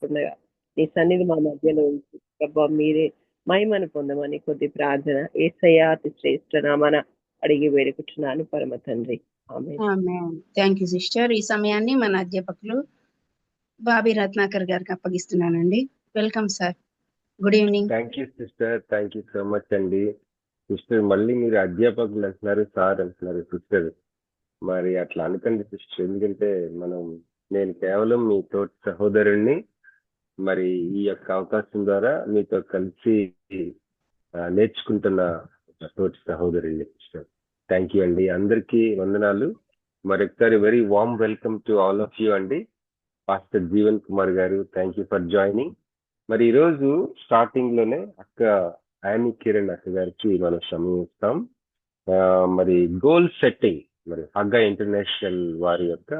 చేస్తుండగా నీ సన్నిధి మా మధ్యలో ఉంచి ప్రభా మీరే మహిమను పొందమని కొద్ది ప్రార్థన యేసయ్య అతి శ్రేష్ఠ నామన అడిగి వేడుకుంటున్నాను పరమ తండ్రి. ఆమేన్. Thank you sister. ఈ సమయాన్ని మన అధ్యాపకులు బాబీ రత్నాకర్ గారికి అప్పగిస్తున్నానండి. Welcome sir. Good evening. Thank you sister, thank you so much అండి. సిస్టర్ మళ్ళీ మీరు అధ్యాపకులు అంటున్నారు, సార్ అంటున్నారు సిస్టర్. మరి అట్లా అనకండి సిస్టర్, ఎందుకంటే నేను కేవలం మీ తోటి సహోదరుణ్ణి. మరి ఈ యొక్క అవకాశం ద్వారా మీతో కలిసి నేర్చుకుంటున్న ఒక తోటి సహోదరుణ్ణి సిస్టర్. థ్యాంక్ యూ అండి. అందరికీ వందనాలు. మరొకసారి very warm welcome to all of you అండి. పాస్టర్ జీవన్ కుమార్ గారు, థ్యాంక్ యూ ఫర్ జాయినింగ్. మరి ఈరోజు స్టార్టింగ్ లోనే అక్క యానీ కిరణ్ అక్క గారికి మనం సమయం ఇస్తాం. మరి గోల్ సెట్టింగ్, మరి హగ్గా ఇంటర్నేషనల్ వారి యొక్క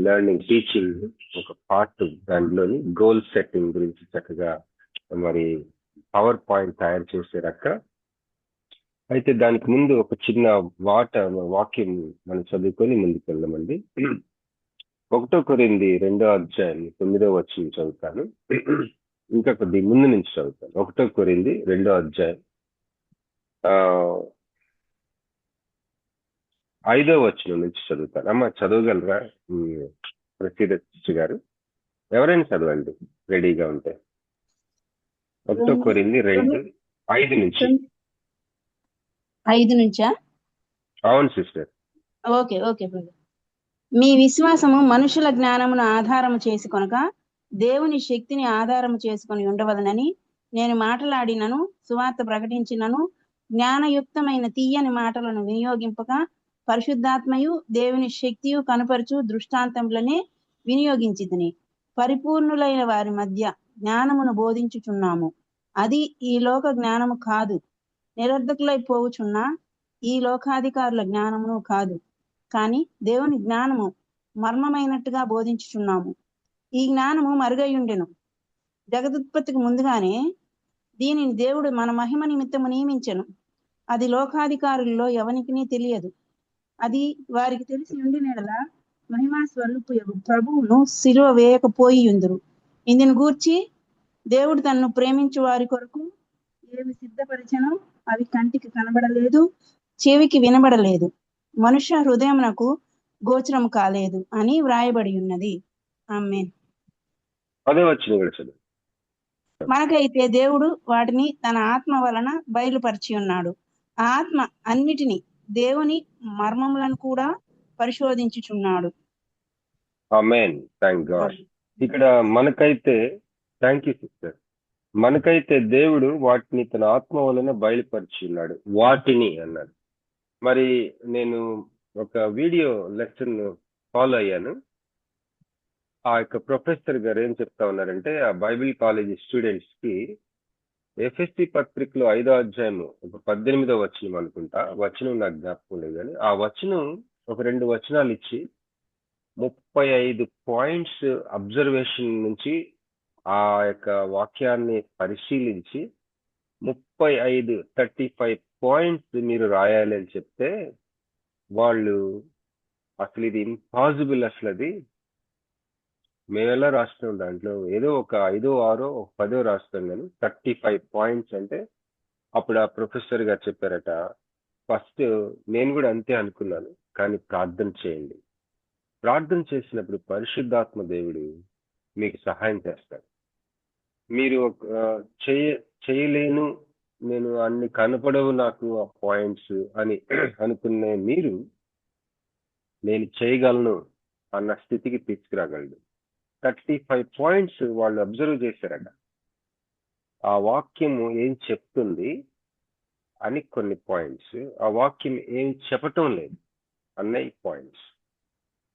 లెర్నింగ్ టీచింగ్ ఒక పార్ట్, దాంట్లోని గోల్ సెట్టింగ్ గురించి చక్కగా మరి పవర్ పాయింట్ తయారు చేశారు అక్క. అయితే దానికి ముందు ఒక చిన్న వాక్యం మనం చదువుకొని ముందుకు వెళ్దామండి. 1 కొరింథీ 2వ అధ్యాయం 9వ వచనం చదువుతాను. ఇంకా కొద్ది ముందు నుంచి చదువుతాను. 1 కొరింథీ 2వ అధ్యాయం 5వ వచనం నుంచి చదువుతాను. అమ్మ చదవగలరా ప్రసీద గారు? ఎవరైనా చదవండి రెడీగా ఉంటే. 1 కొరింథీ 2:5 నుంచి. 5 నుంచా? అవును సిస్టర్. Okay okay brother. మీ విశ్వాసము మనుషుల జ్ఞానమును ఆధారము చేసుకొనక దేవుని శక్తిని ఆధారము చేసుకొని ఉండవలనని నేను మాట్లాడినను, సువార్త ప్రకటించినను, జ్ఞానయుక్తమైన తీయని మాటలను వినియోగింపక పరిశుద్ధాత్మయు దేవుని శక్తియు కనపరచు దృష్టాంతములనే వినియోగించితిని. పరిపూర్ణులైన వారి మధ్య జ్ఞానమును బోధించుచున్నాము. అది ఈ లోక జ్ఞానము కాదు, నిరర్ధకులైపోవుచున్న ఈ లోకాధికారుల జ్ఞానమును కాదు, కానీ దేవుని జ్ఞానము మర్మమైనట్టుగా బోధించుచున్నాము. ఈ జ్ఞానము మరుగైయుండెను. జగదుత్పత్తికి ముందుగానే దీనిని దేవుడు మన మహిమ నిమిత్తము నియమించెను. అది లోకాధికారుల్లో ఎవనికినీ తెలియదు. అది వారికి తెలిసి ఉండినెడల మహిమా స్వరూపు ప్రభువును సిలువ వేయకపోయి ఉందురు. ఇందును గూర్చి దేవుడు తన్ను ప్రేమించు వారి కొరకు ఏవి సిద్ధపరిచెనో అవి కంటికి కనబడలేదు, చెవికి వినబడలేదు, మనుష్య హృదయమునకు గోచరము కాలేదు అని వ్రాయబడి ఉన్నది. ఆమేన్. మనకైతే దేవుడు వాటిని తన ఆత్మ వలన బయలుపరిచి ఉన్నాడు. ఆ ఆత్మ అన్నిటినీ, దేవుని మర్మములను కూడా పరిశోధించుచున్నాడు. ఆమేన్. Thank God. ఇక్కడ మనకైతే, థ్యాంక్ యూ సిస్టర్, మనకైతే దేవుడు వాటిని తన ఆత్మ వలన బయలుపరిచి ఉన్నాడు. వాటిని అన్నాడు. మరి నేను ఒక వీడియో లెసన్ ఫాలో అయ్యాను. ఆ యొక్క ప్రొఫెసర్ గారు ఏం చెప్తా ఉన్నారంటే, ఆ బైబిల్ కాలేజీ స్టూడెంట్స్ కి ఎఫెసీ పత్రికలో 5వ అధ్యాయం ఒక 18వ వచనం అనుకుంటా, వచనం నాకు జ్ఞాపకం లేదు, కానీ ఆ వచనం ఒక 2 వచనాలు ఇచ్చి 35 పాయింట్స్ అబ్జర్వేషన్ నుంచి ఆ యొక్క వాక్యాన్ని పరిశీలించి 35 పాయింట్స్ మీరు రాయాలి అని చెప్తే, వాళ్ళు అసలు ఇది ఇంపాసిబుల్, అసలు అది మేము ఎలా రాస్తున్నాం, దాంట్లో ఏదో ఒక 5, 6, 10 రాస్తాం, కానీ 35 పాయింట్స్ అంటే అప్పుడు ఆ ప్రొఫెసర్ గారు చెప్పారట, ఫస్ట్ నేను కూడా అంతే అనుకున్నాను, కానీ ప్రార్థన చేయండి. ప్రార్థన చేసినప్పుడు పరిశుద్ధాత్మ దేవుడు మీకు సహాయం చేస్తాడు. మీరు చేయలేను, నేను అన్ని కనపడవు నాకు ఆ పాయింట్స్ అని అనుకునే మీరు నేను చేయగలను అన్న స్థితికి తీసుకురాగలడు. 35 పాయింట్స్ వాళ్ళు అబ్జర్వ్ చేశారట. ఆ వాక్యము ఏం చెప్తుంది అని కొన్ని పాయింట్స్, ఆ వాక్యం ఏం చెప్పటం లేదు అన్నయ్య పాయింట్స్,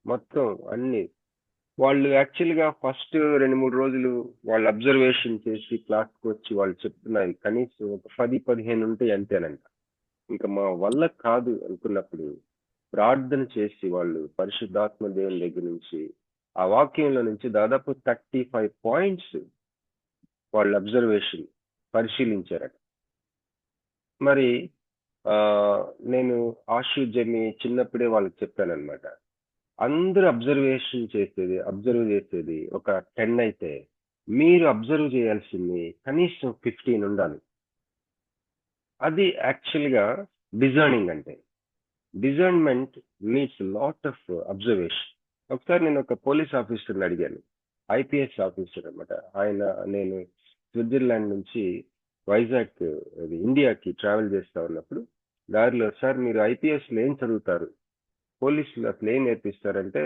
మొత్తం అన్ని వాళ్ళు యాక్చువల్గా ఫస్ట్ 2-3 రోజులు వాళ్ళు అబ్జర్వేషన్ చేసి క్లాస్కి వచ్చి వాళ్ళు చెప్తున్నారు కనీసం ఒక 10-15 ఉంటాయి అంతేనంట. ఇంకా మా వల్ల కాదు అనుకున్నప్పుడు ప్రార్థన చేసి వాళ్ళు పరిశుద్ధాత్మ దేవుని దగ్గర నుంచి ఆ వాక్యంలో నుంచి దాదాపు 35 పాయింట్స్ వాళ్ళు అబ్జర్వేషన్ పరిశీలించారట. మరి నేను ఆశు జమి చిన్నప్పుడే వాళ్ళకి చెప్పాను అనమాట, అందరూ అబ్జర్వ్ చేసేది ఒక 10 అయితే మీరు అబ్జర్వ్ చేయాల్సింది కనీసం 15 ఉండాలి. అది యాక్చువల్గా డిజర్నింగ్ అంటే. Discernment needs lot of observation. ఒకసారి నేను ఒక పోలీస్ ఆఫీసర్ని అడిగాను, ఐపీఎస్ ఆఫీసర్ అనమాట ఆయన. నేను స్విట్జర్లాండ్ నుంచి వైజాగ్ ఇండియాకి ట్రావెల్ చేస్తా ఉన్నప్పుడు దారిలో, సార్ మీరు ఐపీఎస్లో ఏం చదువుతారు, పోలీసులు అసలు ఏం నేర్పిస్తారంటే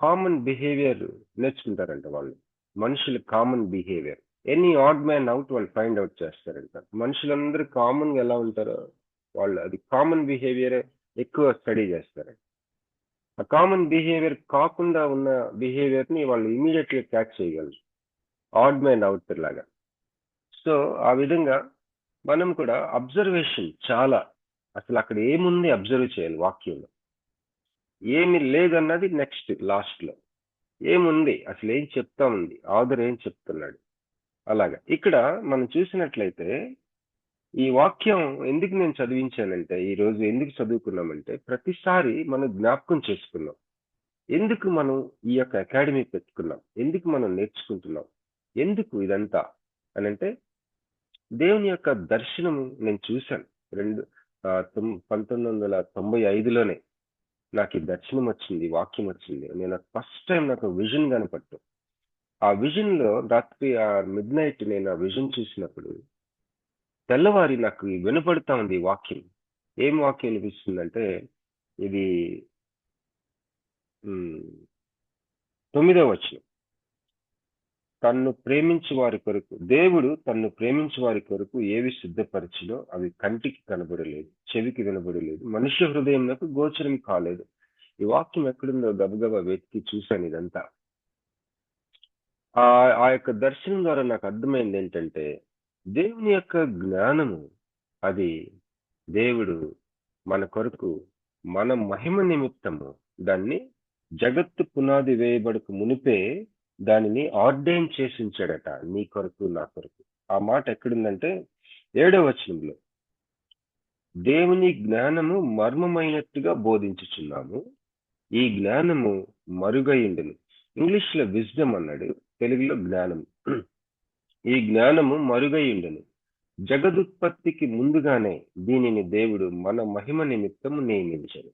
కామన్ బిహేవియర్ నేర్చుకుంటారంట వాళ్ళు. మనుషుల common behaviour, any odd man out వాళ్ళు ఫైండ్ అవుట్ చేస్తారంట. మనుషులందరూ కామన్గా ఎలా ఉంటారో వాళ్ళు అది కామన్ బిహేవియర్ ఎక్కువ స్టడీ చేస్తారు. ఆ కామన్ బిహేవియర్ కాకుండా ఉన్న బిహేవియర్ని వాళ్ళు ఇమీడియట్గా క్యాచ్ చేయగలరు, ఆడ్ మ్యాన్ అవుట్ లాగా. సో ఆ విధంగా మనం కూడా అబ్జర్వేషన్ చాలా, అసలు అక్కడ ఏముంది అబ్జర్వ్ చేయాలి. వాక్యంలో ఏమి లేదన్నది నెక్స్ట్ లాస్ట్లో ఏముంది, అసలు ఏం చెప్తా ఉంది, ఆథర్ ఏం చెప్తున్నాడు. అలాగా ఇక్కడ మనం చూసినట్లయితే ఈ వాక్యం ఎందుకు నేను చదివించానంటే, ఈ రోజు ఎందుకు చదువుకున్నామంటే, ప్రతిసారి మనం జ్ఞాపకం చేసుకున్నాం ఎందుకు మనం ఈ యొక్క అకాడమీ పెట్టుకున్నాం, ఎందుకు మనం నేర్చుకుంటున్నాం, ఎందుకు ఇదంతా అని అంటే, దేవుని యొక్క దర్శనము నేను చూశాను 1995లోనే నాకు ఈ దర్శనం వచ్చింది, వాక్యం వచ్చింది. నేను ఫస్ట్ టైం నాకు విజన్ కనపట్టు. ఆ విజన్ లో రాత్రి ఆ మిడ్ నైట్ నేను ఆ విజన్ చూసినప్పుడు తెల్లవారి నాకు వినపడతా ఉంది ఈ వాక్యం. ఏం వాక్యం వినిపిస్తుందంటే, ఇది 9వ వచనం. తన్ను ప్రేమించు వారి కొరకు, దేవుడు తన్ను ప్రేమించు వారి కొరకు ఏవి సిద్ధపరిచినో అవి కంటికి కనబడలేదు, చెవికి వినబడలేదు, మనుష్య హృదయంలోకి గోచరం కాలేదు. ఈ వాక్యం ఎక్కడుందో గబగబా వెతికి చూశాను ఇదంతా. ఆ యొక్క దర్శనం ద్వారా నాకు అర్థమైంది ఏంటంటే, దేవుని యొక్క జ్ఞానము అది దేవుడు మన కొరకు మన మహిమ నిమిత్తము దాన్ని జగత్తు పునాది వేయబడక మునిపే దానిని ఆర్డైన్ చేసి ఉంచాడట, నీ కొరకు నా కొరకు. ఆ మాట ఎక్కడుందంటే 7వ వచనంలో, దేవుని జ్ఞానము మర్మమైనట్టుగా బోధించుచున్నాము, ఈ జ్ఞానము మరుగైండును. ఇంగ్లీష్ లో విజ్డమ్ అన్నాడు, తెలుగులో జ్ఞానం. ఈ జ్ఞానము మరుగైండును, జగదుత్పత్తికి ముందుగానే దీనిని దేవుడు మన మహిమ నిమిత్తము నియమించాడు.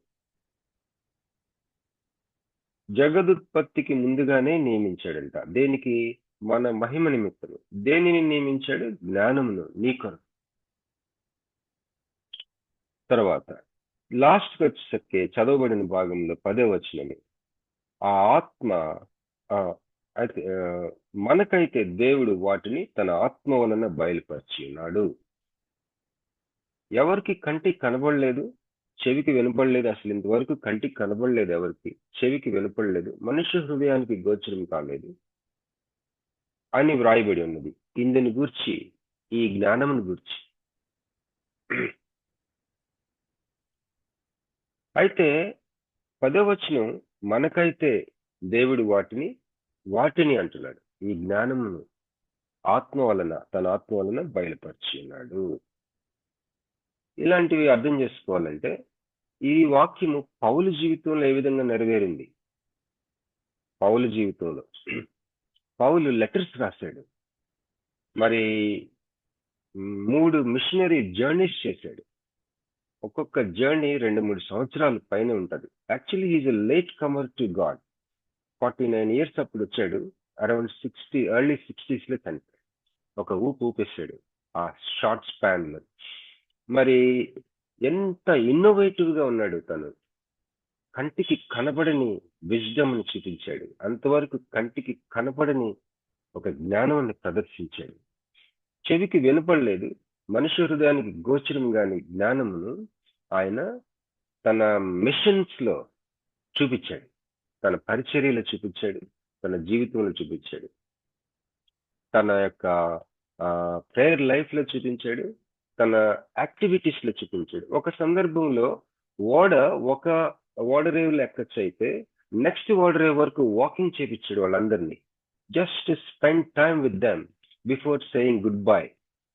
జగదుత్పత్తికి ముందుగానే నియమించాడంట. దేనికి? మన మహిమ నిమిత్తము. దేనిని నియమించాడు? జ్ఞానమును, నీ కొరకు. తర్వాత లాస్ట్ వచ్చేసరికి చదవబడిన భాగంలో 10వ వచనము, ఆ ఆత్మ మనకైతే దేవుడు వాటిని తన ఆత్మ వలన బయలుపరిచి ఉన్నాడు. ఎవరికి కంటికి కనబడలేదు, చెవికి వినపడలేదు, అసలు ఇంతవరకు కంటికి కనబడలేదు, ఎవరికి చెవికి వినపడలేదు, మనుష్య హృదయానికి గోచరం కాలేదు అని వ్రాయబడి ఉన్నది. ఇందుని గూర్చి, ఈ జ్ఞానమును గూర్చి. అయితే 10వ వచనం, మనకైతే దేవుడు వాటిని అంటున్నాడు, ఈ జ్ఞానమును ఆత్మ వలన, తన ఆత్మ వలన బయలుపరిచి ఉన్నాడు. ఇలాంటివి అర్థం చేసుకోవాలంటే ఈ వాక్యము పౌలు జీవితంలో ఏ విధంగా నెరవేరింది. పౌలు జీవితంలో పౌలు లెటర్స్ రాశాడు, మరి 3 మిషనరీ జర్నీస్ చేశాడు. ఒక్కొక్క జర్నీ 2-3 సంవత్సరాల పైన ఉంటది. Actually is a late comer to God. 49 years అప్పుడు వచ్చాడు, అరౌండ్ ఎర్లీ 60s లో చనిపోయాడు. ఒక ఊపేశాడు ఆ షార్ట్ స్పాన్ లో. మరి ఎంత ఇన్నోవేటివ్ గా ఉన్నాడు తను. కంటికి కనబడని విజ్డమ్ ని చూపించాడు, అంతవరకు కంటికి కనపడని ఒక జ్ఞానాన్ని ప్రదర్శించాడు. చెవికి వినపడలేదు, మనుష్య హృదయానికి గోచరం గాని జ్ఞానమును ఆయన తన మిషన్స్ లో చూపించాడు, తన పరిచర్యలో చూపించాడు, తన జీవితంలో చూపించాడు, తన యొక్క ప్రేయర్ లైఫ్ లో చూపించాడు, తన యాక్టివిటీస్ లో చూపించాడు. ఒక సందర్భంలో ఒక ఓడరేవులు ఎక్కచ్చు, అయితే నెక్స్ట్ ఓడరేవు వరకు వాకింగ్ చేపించాడు వాళ్ళందరినీ. Just spend time with them before saying good bye.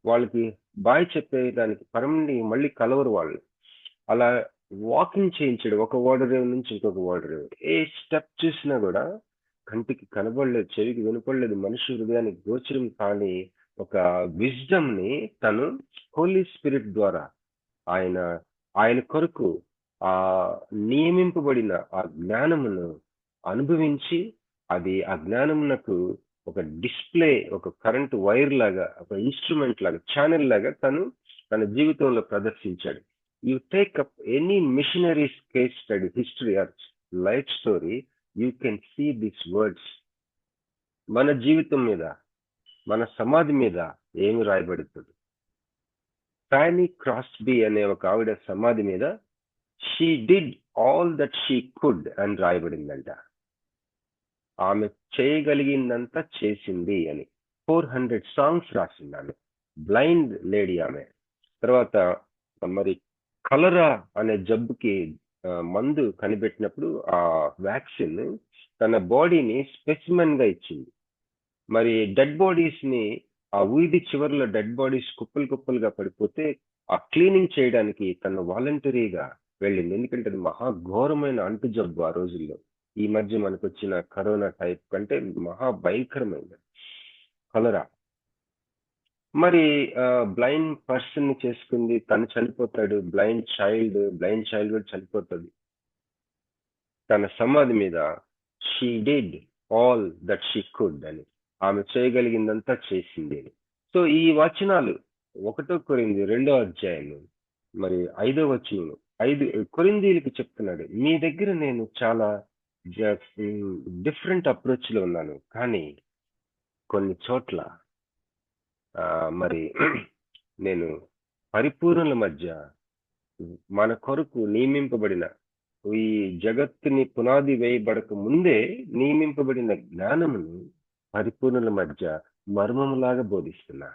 వాళ్ళకి బాయ్ చెప్పేదానికి పరమని మళ్ళీ కలవరు వాళ్ళు. అలా వాకింగ్ చేయించాడు ఒక ఓడరేవు నుంచి ఇంకొక ఓడరేవు. ఏ స్టెప్ చూసినా కూడా కంటికి కనబడలేదు, చెవికి వినపడలేదు, మనిషి హృదయానికి గోచరం కాని ఒక విజ్డమ్ ని తను హోలీ స్పిరిట్ ద్వారా ఆయన ఆయన కొరకు ఆ నియమింపబడిన ఆ జ్ఞానమును అనుభవించి, అది ఆ జ్ఞానమునకు ఒక డిస్ప్లే, ఒక కరెంట్ వైర్ లాగా, ఒక ఇన్స్ట్రుమెంట్ లాగా, ఛానల్ లాగా తను తన జీవితంలో ప్రదర్శించాడు. You take up any missionaries case study, history or life story, you can see this words. మన జీవితం మీద, మన సమాధి మీద ఏమి రాయబడుతుంది? ఫానీ క్రాస్బీ అనే ఒక ఆవిడ సమాధి మీద she did all that she could అని రాయబడిందంట. ఆమె చేయగలిగిందంతా చేసింది అని. 400 సాంగ్స్ రాసింది ఆమె. బ్లైండ్ లేడీ ఆమె. తర్వాత మరి కలరా అనే జబ్బుకి మందు కనిపెట్టినప్పుడు ఆ వ్యాక్సిన్ తన బాడీని స్పెసిమెన్ గా ఇచ్చింది. మరి డెడ్ బాడీస్ ని, ఆ వీధి చివరిలో డెడ్ బాడీస్ కుప్పలు కుప్పలుగా పడిపోతే ఆ క్లీనింగ్ చేయడానికి తను వాలంటరీగా వెళ్ళింది. ఎందుకంటే అది మహాఘోరమైన అంటు జబ్బు ఆ రోజుల్లో. ఈ మధ్య మనకు వచ్చిన కరోనా టైప్ కంటే మహా భయంకరమైన కలరా. మరి బ్లైండ్ పర్సన్ ని చేసుకుంది, తను చనిపోతాడు. బ్లైండ్ చైల్డ్ కూడా చనిపోతుంది. తన సమాధి మీద she did all that she could అని, ఆమె చేయగలిగిందంతా చేసింది అని. సో ఈ వచనాలు 1 కొరింథీ 2వ అధ్యాయం మరి 5వ వచనం, 5 కొరింథీయులకు చెప్తున్నాడు, మీ దగ్గర నేను చాలా డిఫరెంట్ అప్రోచ్ లో ఉన్నాను, కానీ కొన్ని చోట్ల మరి నేను పరిపూర్ణుల మధ్య మన కొరకు నియమింపబడిన, ఈ జగత్తుని పునాది వేయబడక ముందే నియమింపబడిన జ్ఞానమును పరిపూర్ణుల మధ్య మర్మములాగా బోధిస్తున్నా.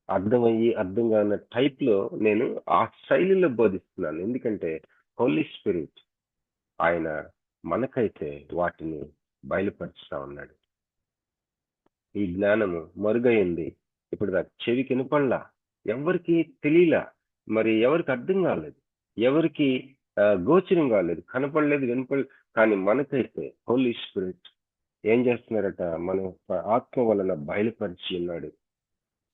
అర్థమయ్యి అర్థం కాని టైప్ లో నేను ఆ శైలిలో బోధిస్తున్నాను. ఎందుకంటే హోలీ స్పిరిట్ ఆయన మనకైతే వాటిని బయలుపరుస్తా ఉన్నాడు. ఈ జ్ఞానము మరుగైంది, ఇప్పుడు దాకా చెవికి వినపడలా, ఎవరికి తెలియలా, మరి ఎవరికి అర్థం కాలేదు, ఎవరికి గోచరం కాలేదు, కనపడలేదు, వినపడలేదు. కానీ మనకైతే హోలీ స్పిరిట్ ఏం చేస్తున్నారట, మన ఆత్మ వలన బయలుపరిచి ఉన్నాడు.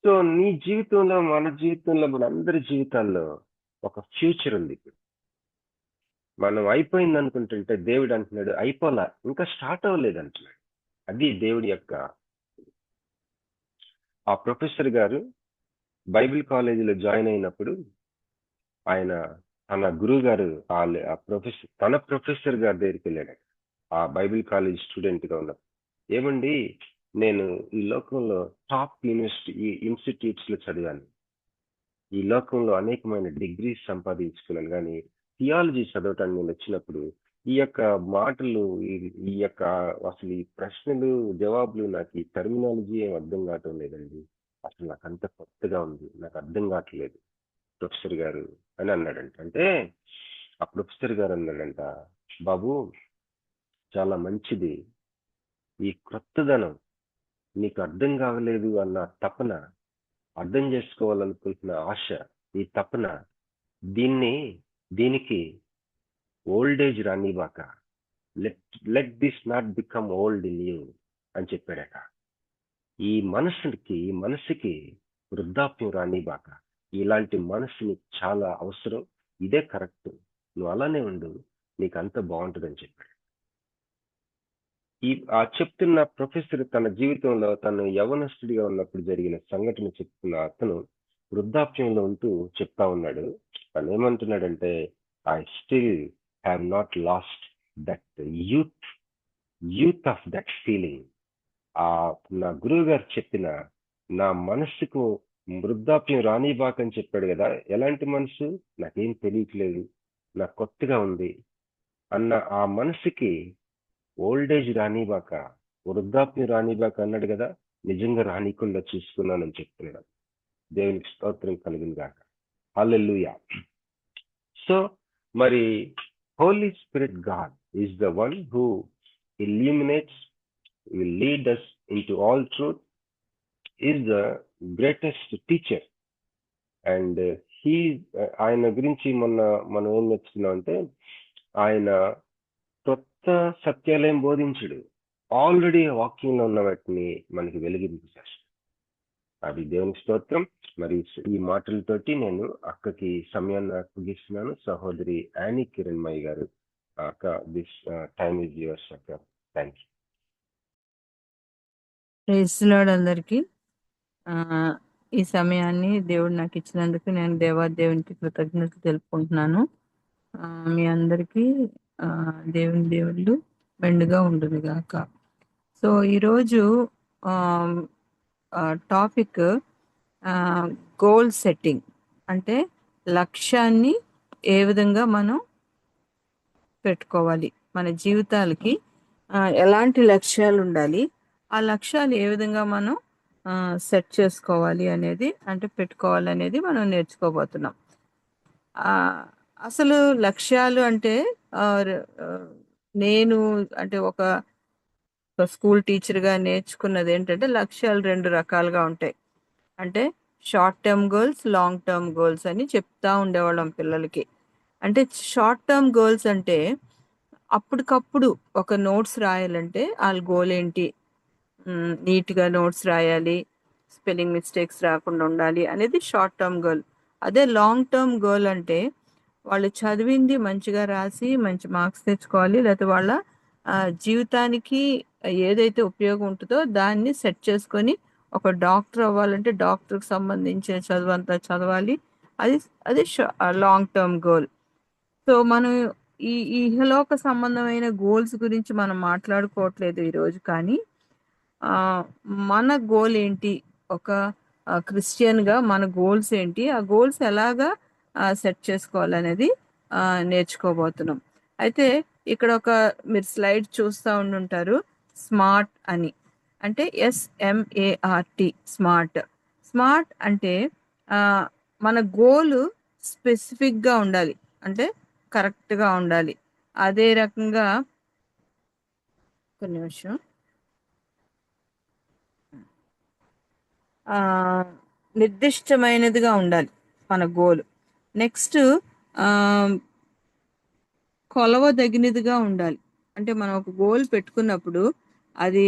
సో నీ జీవితంలో, మన జీవితంలో, మన అందరి జీవితాల్లో ఒక ఫ్యూచర్ ఉంది. మనం అయిపోయింది అనుకుంటుంటే దేవుడు అంటున్నాడు అయిపోలా, ఇంకా స్టార్ట్ అవ్వలేదు అంటున్నాడు. అది దేవుడి యొక్క. ఆ ప్రొఫెసర్ గారు బైబిల్ కాలేజీలో జాయిన్ అయినప్పుడు ఆయన తన గురువు గారు తన ప్రొఫెసర్ గారి దగ్గరికి వెళ్ళాడు. ఆ బైబిల్ కాలేజ్ స్టూడెంట్ గా ఉన్నప్పుడు, ఏమండి నేను ఈ లోకంలో టాప్ ఇన్స్టిట్యూట్స్ లో చదివాను, ఈ లోకంలో అనేకమైన డిగ్రీస్ సంపాదించుకున్నాను, కానీ థియాలజీ చదవటానికి నేను వచ్చినప్పుడు ఈ యొక్క మాటలు, ఈ యొక్క అసలు ఈ ప్రశ్నలు జవాబులు, నాకు ఈ టెర్మినాలజీ ఏం అర్థం కావటం లేదండి, అసలు నాకు అంత కొత్తగా ఉంది, నాకు అర్థం కావట్లేదు ప్రొఫెసర్ గారు అని అన్నాడంట. అంటే ఆ ప్రొఫెసర్ గారు అన్నాడంట, బాబు చాలా మంచిది, ఈ క్రొత్తదనం నీకు అర్థం కావలేదు అన్న తపన, అర్థం చేసుకోవాలనుకుంటున్న ఆశ, ఈ తపన, దీనికి ఓల్డ్ ఏజ్ రానివాక, let this not become old in you అని చెప్పాడట. ఈ మనసుకి వృద్ధాప్యం రానివాక, ఇలాంటి మనసుని చాలా అవసరం, ఇదే కరెక్ట్, నువ్వు అలానే ఉండు, నీకు అంత బాగుంటుందని చెప్పాడు. ఆ చెప్తున్న ప్రొఫెసర్ తన జీవితంలో తను యవనస్తుడిగా ఉన్నప్పుడు జరిగిన సంఘటన చెప్తున్న అతను వృద్ధాప్యంలో ఉంటూ చెప్తా ఉన్నాడు. తను ఏమంటున్నాడంటే, I still have not lost that youth of that feeling. నా గురువు గారు చెప్పిన, నా మనస్సుకు వృద్ధాప్యం రానిబాకని చెప్పాడు కదా, ఎలాంటి మనసు, నాకేం తెలియట్లేదు, నాకు కొత్తగా ఉంది అన్న ఆ మనసుకి ఓల్డేజ్ రానిబాక, వృద్ధాప్యం రానిబాక అన్నాడు కదా, నిజంగా రానికుండా చూసుకున్నానని చెప్తున్నాడు. దేవునికి స్తోత్రం కలిగింది గాక. హల్లెలూయా. సో మరి holy spirit God is the one who illuminates, will lead us into all truth, is the greatest teacher, and he ఆయన గురించి మొన్న మనం ఏం నేర్చుకున్నాం అంటే ఆయన కొత్త సత్యాలయం బోధించుడు, ఆల్రెడీ వాక్యంలో ఉన్న వాటిని మనకి వెలిగించారు. అది దేవునికి స్తోత్రం. మరి ఈ మాటలతోటి నేను అక్కకి సమయాన్ని అప్పగిస్తున్నాను. సహోదరి యానీ కిరణ్మయ్య గారు, అక్క, దిస్ టైమ్ ఇస్ యువర్స్ అక్క. Thank you. ప్రైజ్ లార్డ్ అందరికీ. ఆ, ఈ సమయాన్ని దేవుడు నాకు ఇచ్చినందుకు నేను దేవునికి కృతజ్ఞతలు తెలుపుకుంటున్నాను. మీ అందరికీ ఆ, దేవుళ్ళు మెండుగా ఉంటుంది గాక. సో ఈరోజు టాపిక్ గోల్ సెట్టింగ్, అంటే లక్ష్యాన్ని ఏ విధంగా మనం పెట్టుకోవాలి, మన జీవితాలకి ఎలాంటి లక్ష్యాలు ఉండాలి, ఆ లక్ష్యాలు ఏ విధంగా మనం సెట్ చేసుకోవాలి అనేది, అంటే పెట్టుకోవాలి అనేది మనం నేర్చుకోబోతున్నాం. అసలు లక్ష్యాలు అంటే నేను అంటే ఒక స్కూల్ టీచర్గా నేర్చుకున్నది ఏంటంటే లక్ష్యాలు రెండు రకాలుగా ఉంటాయి. అంటే short term goals, long term goals అని చెప్తా ఉండేవాళ్ళం పిల్లలకి. అంటే షార్ట్ టర్మ్ గోల్స్ అంటే అప్పటికప్పుడు ఒక నోట్స్ రాయాలంటే వాళ్ళ గోల్ ఏంటి, నీట్గా నోట్స్ రాయాలి, స్పెల్లింగ్ మిస్టేక్స్ రాకుండా ఉండాలి అనేది షార్ట్ టర్మ్ గోల్. అదే లాంగ్ టర్మ్ గోల్ అంటే వాళ్ళు చదివింది మంచిగా రాసి మంచి మార్క్స్ తెచ్చుకోవాలి, లేకపోతే వాళ్ళ జీవితానికి ఏదైతే ఉపయోగం ఉంటుందో దాన్ని సెట్ చేసుకొని ఒక డాక్టర్ అవ్వాలంటే డాక్టర్కి సంబంధించిన చదువు అంతా చదవాలి. అది అది లాంగ్ టర్మ్ గోల్. సో మనం ఈ ఇహలోక సంబంధమైన గోల్స్ గురించి మనం మాట్లాడుకోవట్లేదు ఈరోజు. కానీ మన గోల్ ఏంటి, ఒక క్రిస్టియన్గా మన గోల్స్ ఏంటి, ఆ గోల్స్ ఎలాగా సెట్ చేసుకోవాలనేది నేర్చుకోబోతున్నాం. అయితే ఇక్కడ మీరు స్లైడ్ చూస్తూ ఉండుంటారు, స్మార్ట్ అని. అంటే SMART, స్మార్ట్. స్మార్ట్ అంటే మన గోల్ స్పెసిఫిక్గా ఉండాలి, అంటే కరెక్ట్గా ఉండాలి. అదే రకంగా కొన్ని నిమిషం నిర్దిష్టమైనదిగా ఉండాలి మన గోల్. నెక్స్ట్ కొలవదగినదిగా ఉండాలి. అంటే మనం ఒక గోల్ పెట్టుకున్నప్పుడు అది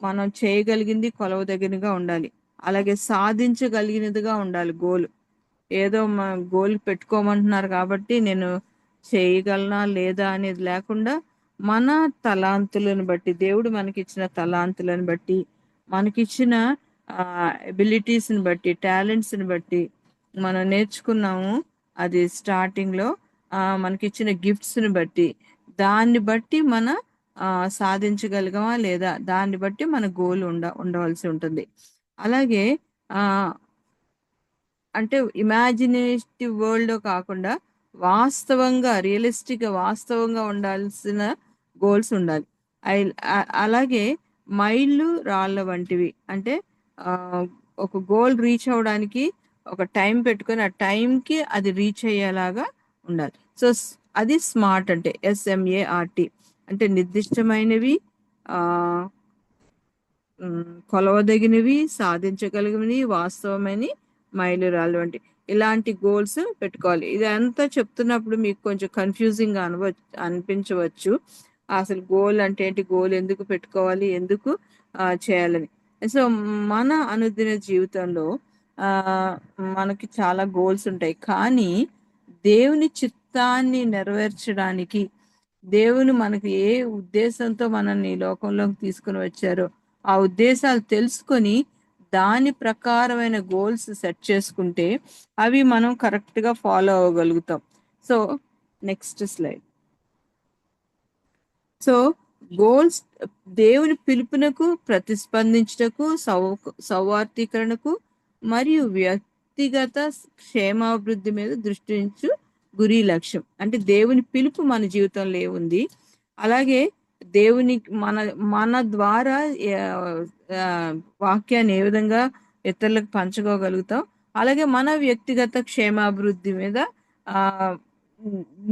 మనం చేయగలిగింది కొలవదగినగా ఉండాలి. అలాగే సాధించగలిగినదిగా ఉండాలి గోల్. ఏదో మా గోల్ పెట్టుకోమంటున్నారు కాబట్టి నేను చేయగలనా లేదా అనేది లేకుండా, మన తలాంతులను బట్టి, దేవుడు మనకిచ్చిన తలాంతులను బట్టి, మనకిచ్చిన ఎబిలిటీస్ని బట్టి, టాలెంట్స్ని బట్టి మనం నేర్చుకున్నాము. అది స్టార్టింగ్లో మనకిచ్చిన గిఫ్ట్స్ని బట్టి, దాన్ని బట్టి మన సాధించగలిగమా లేదా, దాన్ని బట్టి మన గోల్ ఉండవలసి ఉంటుంది. అలాగే అంటే ఇమాజినేటివ్ వరల్డ్ కాకుండా వాస్తవంగా, రియలిస్టిక్గా, వాస్తవంగా ఉండాల్సిన గోల్స్ ఉండాలి. అలాగే మైళ్ళు రాళ్ళ వంటివి. అంటే ఒక గోల్ రీచ్ అవ్వడానికి ఒక టైం పెట్టుకొని ఆ టైంకి అది రీచ్ అయ్యేలాగా ఉండాలి. సో అది స్మార్ట్ అంటే SMART. అంటే నిర్దిష్టమైనవి, కొలవదగినవి, సాధించగలిగినవి, వాస్తవమైన మైలురాళ్ళు వంటి ఇలాంటి గోల్స్ పెట్టుకోవాలి. ఇదంతా చెప్తున్నప్పుడు మీకు కొంచెం కన్ఫ్యూజింగ్గా అనిపించవచ్చు. అసలు గోల్ అంటే ఏంటి, గోల్ ఎందుకు పెట్టుకోవాలి, ఎందుకు చేయాలని. సో మన అనుదిన జీవితంలో మనకి చాలా గోల్స్ ఉంటాయి. కానీ దేవుని చిత్తాన్ని నెరవేర్చడానికి, దేవుని మనకి ఏ ఉద్దేశంతో మనల్ని ఈ లోకంలోకి తీసుకుని వచ్చారో ఆ ఉద్దేశాలు తెలుసుకొని దాని ప్రకారమైన గోల్స్ సెట్ చేసుకుంటే అవి మనం కరెక్ట్గా ఫాలో అవ్వగలుగుతాం. So next slide. So goals దేవుని పిలుపునకు, ప్రతిస్పందించుటకు, సౌవార్థీకరణకు మరియు వ్యక్తిగత క్షేమాభివృద్ధి మీద దృష్టించు గురి లక్ష్యం. అంటే దేవుని పిలుపు మన జీవితంలో ఏముంది, అలాగే దేవుని మన ద్వారా వాక్యాన్ని ఏ విధంగా ఇతరులకు పంచుకోగలుగుతాం, అలాగే మన వ్యక్తిగత క్షేమాభివృద్ధి మీద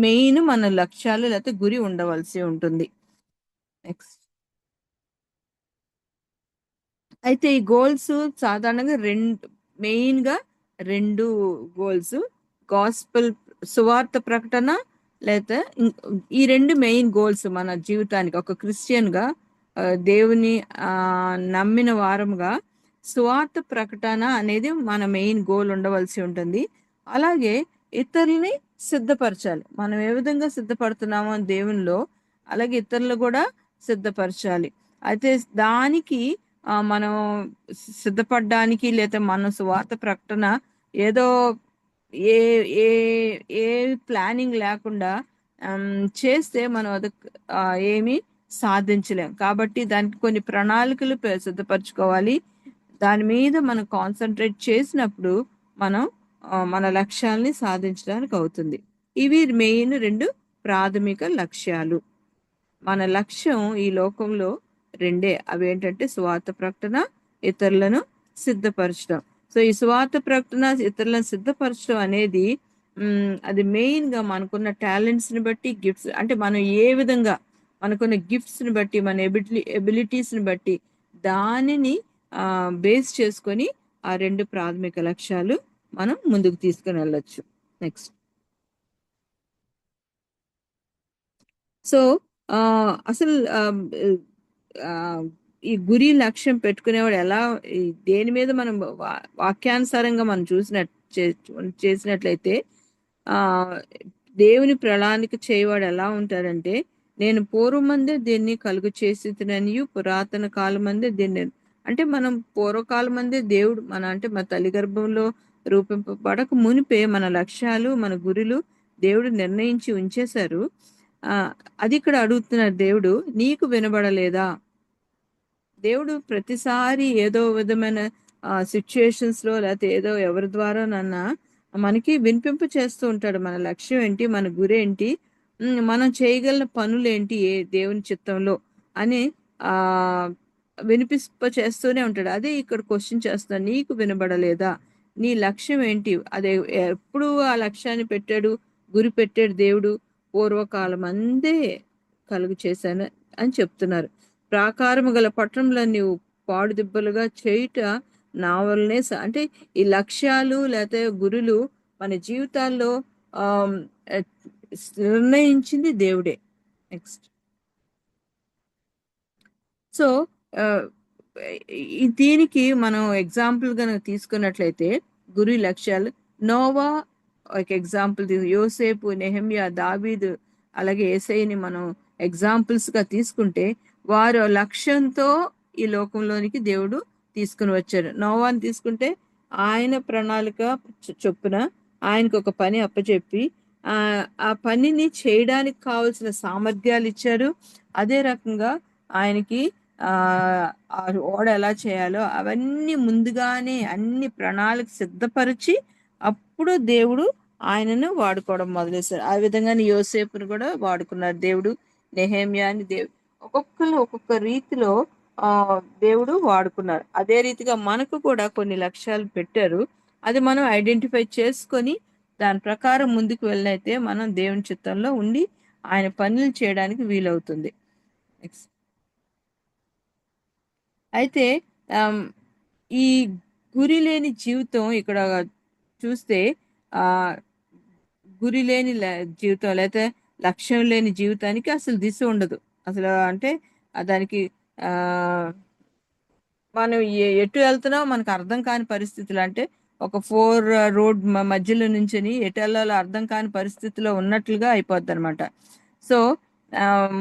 మెయిన్ మన లక్ష్యాలు లేకపోతే గురి ఉండవలసి ఉంటుంది. నెక్స్ట్. అయితే ఈ గోల్స్ సాధారణంగా మెయిన్గా రెండు గోల్స్, గాస్పెల్ సువార్త ప్రకటన, లేదా ఈ రెండు మెయిన్ గోల్స్ మన జీవితానికి. ఒక క్రిస్టియన్ గా దేవుని నమ్మిన వారముగా సువార్త ప్రకటన అనేది మన మెయిన్ గోల్ ఉండవలసి ఉంటుంది. అలాగే ఇతరుల్ని సిద్ధపరచాలి. మనం ఏ విధంగా సిద్ధపడుతున్నామో దేవునిలో, అలాగే ఇతరులు కూడా సిద్ధపరచాలి. అయితే దానికి మనం సిద్ధపడడానికి, లేదా మన సువార్త ప్రకటన ఏదో ఏ ఏ ఏ ప్లానింగ్ లేకుండా చేస్తే మనం అది ఏమీ సాధించలేం. కాబట్టి దానికి కొన్ని ప్రణాళికలు సిద్ధపరచుకోవాలి. దాని మీద మనం కాన్సన్ట్రేట్ చేసినప్పుడు మనం మన లక్ష్యాల్ని సాధించడానికి అవుతుంది. ఇవి మెయిన్ రెండు ప్రాథమిక లక్ష్యాలు. మన లక్ష్యం ఈ లోకంలో రెండే, అవి ఏంటంటే సువార్త ప్రకటన, ఇతరులను సిద్ధపరచడం. సో ఈ సువార్త ప్రకటన, ఇతరులను సిద్ధపరచడం అనేది అది మెయిన్ గా మనకున్న టాలెంట్స్ ని బట్టి, గిఫ్ట్స్ అంటే మనం ఏ విధంగా మనకున్న గిఫ్ట్స్ ని బట్టి, మన ఎబిలిటీస్ ని బట్టి దానిని బేస్ చేసుకొని ఆ రెండు ప్రాథమిక లక్ష్యాలు మనం ముందుకు తీసుకుని వెళ్ళొచ్చు. నెక్స్ట్. సో అసలు ఈ గురి లక్ష్యం పెట్టుకునేవాడు ఎలా, దేని మీద మనం వాక్యానుసారంగా మనం చేసినట్లయితే దేవుని ప్రణాళిక చేయవాడు ఎలా ఉంటాడంటే, నేను పూర్వమందే దీన్ని కలుగు చేసిననియు పురాతన కాలమందే దీన్ని, అంటే మనం పూర్వకాలం మందే దేవుడు అంటే మన తల్లి గర్భంలో రూపింపబడక మునిపే మన లక్ష్యాలు, మన గురులు దేవుడు నిర్ణయించి ఉంచేశారు. అది ఇక్కడ అడుగుతున్నారు దేవుడు, నీకు వినబడలేదా? దేవుడు ప్రతిసారి ఏదో విధమైన సిచ్యుయేషన్స్ లో, లేకపోతే ఏదో ఎవరి ద్వారా మనకి వినిపింప చేస్తూ ఉంటాడు. మన లక్ష్యం ఏంటి, మన గురి ఏంటి, మనం చేయగలిగిన పనులు ఏంటి ఏ దేవుని చిత్తంలో అని వినిపింప చేస్తూనే ఉంటాడు. అదే ఇక్కడ క్వశ్చన్ చేస్తున్నా, నీకు వినబడలేదా? నీ లక్ష్యం ఏంటి? అదే ఎప్పుడు ఆ లక్ష్యాన్ని పెట్టాడు, గురి పెట్టాడు దేవుడు, పూర్వకాలం అందే కలుగు చేశాను అని చెప్తున్నారు. ప్రాకారము గల పట్టణంలో నీవు పాడు దిబ్బలుగా చేయుట నా వల్లనే. అంటే ఈ లక్ష్యాలు లేకపోతే గురులు మన జీవితాల్లో నిర్ణయించింది దేవుడే. నెక్స్ట్. సో దీనికి మనం ఎగ్జాంపుల్ గా తీసుకున్నట్లయితే గురి లక్ష్యాలు, నోవా ఒక ఎగ్జాంపుల్, యోసేపు, నెహెమ్యా, దావీదు, అలాగే యేసయ్యని మనం ఎగ్జాంపుల్స్ గా తీసుకుంటే వారు లక్ష్యంతో ఈ లోకంలోనికి దేవుడు తీసుకుని వచ్చారు. నోవాని తీసుకుంటే ఆయన ప్రణాళిక చొప్పున ఆయనకు ఒక పని అప్పచెప్పి ఆ పనిని చేయడానికి కావలసిన సామర్థ్యాలు ఇచ్చారు. అదే రకంగా ఆయనకి ఓడ ఎలా చేయాలో అవన్నీ ముందుగానే అన్ని ప్రణాళిక సిద్ధపరిచి అప్పుడు దేవుడు ఆయనను వాడుకోవడం మొదలేశారు. ఆ విధంగానే యోసేపును కూడా వాడుకున్నారు దేవుడు, నెహెమ్యాని ఒక్కొక్కరు ఒక్కొక్క రీతిలో దేవుడు వాడుకున్నారు. అదే రీతిగా మనకు కూడా కొన్ని లక్ష్యాలు పెట్టారు. అది మనం ఐడెంటిఫై చేసుకొని దాని ప్రకారం ముందుకు వెళ్ళినైతే మనం దేవుని చిత్తంలో ఉండి ఆయన పనులు చేయడానికి వీలవుతుంది. నెక్స్ట్. అయితే ఈ గురి లేని జీవితం ఇక్కడ చూస్తే గురి లేని జీవితం లేకపోతే లక్ష్యం లేని జీవితానికి అసలు దిశ ఉండదు. అసలు అంటే దానికి మనం ఎటు వెళ్తున్నామో మనకు అర్థం కాని పరిస్థితులు, అంటే ఒక 4 రోడ్ మధ్యలో నుంచి ఎటు వెళ్ళాలో అర్థం కాని పరిస్థితిలో ఉన్నట్లుగా అయిపోద్ది అనమాట. సో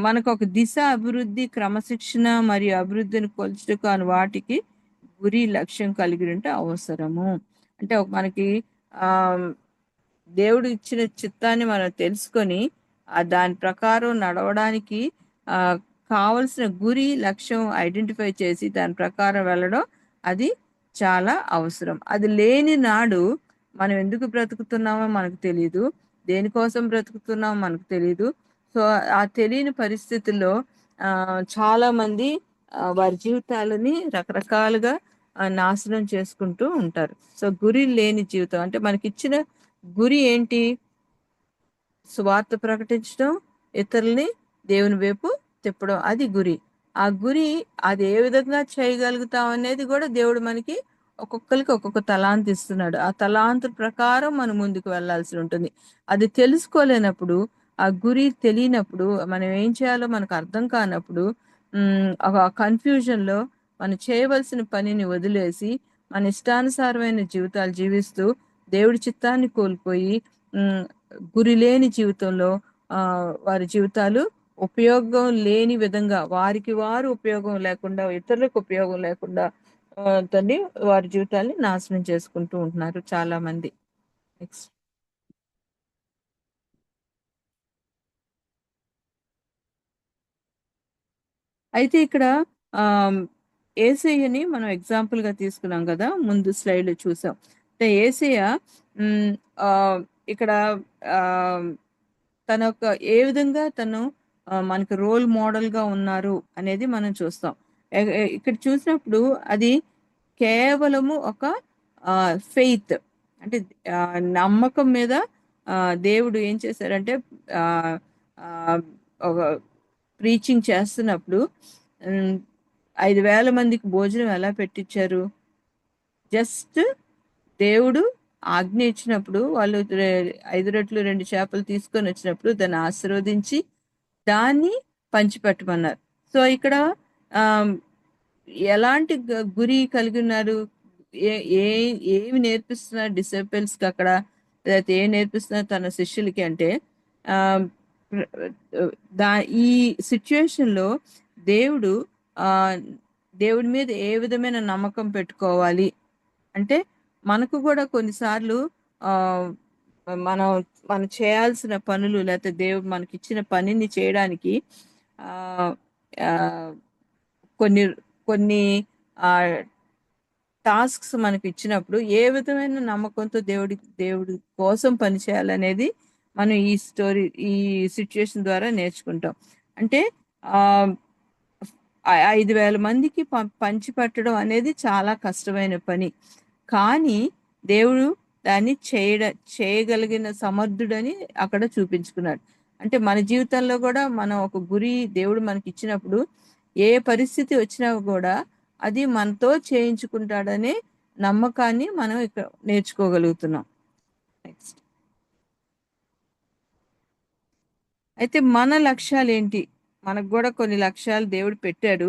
మనకు ఒక దిశ, అభివృద్ధి, క్రమశిక్షణ మరియు అభివృద్ధిని కొలుచుటకు అని వాటికి గురి లక్ష్యం కలిగి ఉంటే అవసరము. అంటే మనకి దేవుడు ఇచ్చిన చిత్తాన్ని మనం తెలుసుకొని దాని ప్రకారం నడవడానికి కావలసిన గురి లక్ష్యం ఐడెంటిఫై చేసి దాని ప్రకారం వెళ్ళడం అది చాలా అవసరం. అది లేని నాడు మనం ఎందుకు బ్రతుకుతున్నామో మనకు తెలియదు, దేనికోసం బ్రతుకుతున్నామో మనకు తెలియదు. సో ఆ తెలియని పరిస్థితుల్లో చాలా మంది వారి జీవితాలని రకరకాలుగా నాశనం చేసుకుంటూ ఉంటారు. సో గురి లేని జీవితం అంటే మనకిచ్చిన గురి ఏంటి? సువార్త ప్రకటించడం, ఇతరుల్ని దేవుని వైపు తిప్పడం, అది గురి. ఆ గురి అది ఏ విధంగా చేయగలుగుతాం అనేది కూడా దేవుడు మనకి ఒక్కొక్కరికి ఒక్కొక్క తలాంత్ ఇస్తున్నాడు. ఆ తలాంతు ప్రకారం మనం ముందుకు వెళ్ళాల్సి ఉంటుంది. అది తెలుసుకోలేనప్పుడు, ఆ గురి తెలియనప్పుడు, మనం ఏం చేయాలో మనకు అర్థం కానప్పుడు ఒక కన్ఫ్యూజన్‌లో మనం చేయవలసిన పనిని వదిలేసి, మన ఇష్టానుసారమైన జీవితాలు జీవిస్తూ, దేవుడి చిత్తాన్ని కోల్పోయి హ్మ్, గురి లేని జీవితంలో వారి జీవితాలు ఉపయోగం లేని విధంగా, వారికి వారు ఉపయోగం లేకుండా, ఇతరులకు ఉపయోగం లేకుండా దాన్ని వారి జీవితాల్ని నాశనం చేసుకుంటూ ఉంటున్నారు చాలా మంది. నెక్స్ట్. అయితే ఇక్కడ యేసయ్యని మనం ఎగ్జాంపుల్ గా తీసుకున్నాం కదా, ముందు స్లైడ్ చూసాం. అంటే యేసయ్య ఉమ్, ఆ, ఇక్కడ ఆ, తన యొక్క ఏ విధంగా తను మనకు రోల్ మోడల్ గా ఉన్నారు అనేది మనం చూస్తాం. ఇక్కడ చూసినప్పుడు అది కేవలము ఒక ఫెయిత్, అంటే ఆ, నమ్మకం మీద దేవుడు ఏం చేశారంటే ఆ, ఆ, ఒక ప్రీచింగ్ చేస్తున్నప్పుడు 5,000 మందికి భోజనం ఎలా పెట్టించారు? జస్ట్ దేవుడు ఆజ్ఞ ఇచ్చినప్పుడు వాళ్ళు 5 రొట్టెలు 2 చేపలు తీసుకొని వచ్చినప్పుడు దాన్ని ఆశీర్వదించి దాన్ని పంచిపెట్టమన్నారు. సో ఇక్కడ ఆ, ఎలాంటి గురి కలిగి ఉన్నారు? ఏ ఏ ఏమి నేర్పిస్తున్నారు డిసిపుల్స్ కి అక్కడ, లేకపోతే ఏం నేర్పిస్తున్నారు తన శిష్యులకి అంటే ఆ ప్ర- దా ఈ సిచ్యుయేషన్ లో దేవుడు ఆ దేవుడి మీద ఏ విధమైన నమ్మకం పెట్టుకోవాలి అంటే, మనకు కూడా కొన్నిసార్లు ఆ మనం మనం చేయాల్సిన పనులు, లేకపోతే దేవుడు మనకి ఇచ్చిన పనిని చేయడానికి ఆ ఆ, కొన్ని కొన్ని ఆ టాస్క్స్ మనకి ఇచ్చినప్పుడు ఏ విధమైన నమ్మకంతో దేవుడి కోసం పనిచేయాలనేది మనం ఈ సిచ్యుయేషన్ ద్వారా నేర్చుకుంటాం. అంటే ఆ 5,000 మందికి పంచి పెట్టడం అనేది చాలా కష్టమైన పని. కానీ దేవుడు దాన్ని చేయగలిగిన సమర్థుడని అక్కడ చూపించుకున్నాడు. అంటే మన జీవితంలో కూడా మనం ఒక గురి దేవుడు మనకి ఇచ్చినప్పుడు ఏ పరిస్థితి వచ్చినా కూడా అది మనతో చేయించుకుంటాడనే నమ్మకాన్ని మనం ఇక్కడ నేర్చుకోగలుగుతున్నాం. నెక్స్ట్. అయితే మన లక్ష్యాలు ఏంటి? మనకు కూడా కొన్ని లక్ష్యాలు దేవుడు పెట్టాడు.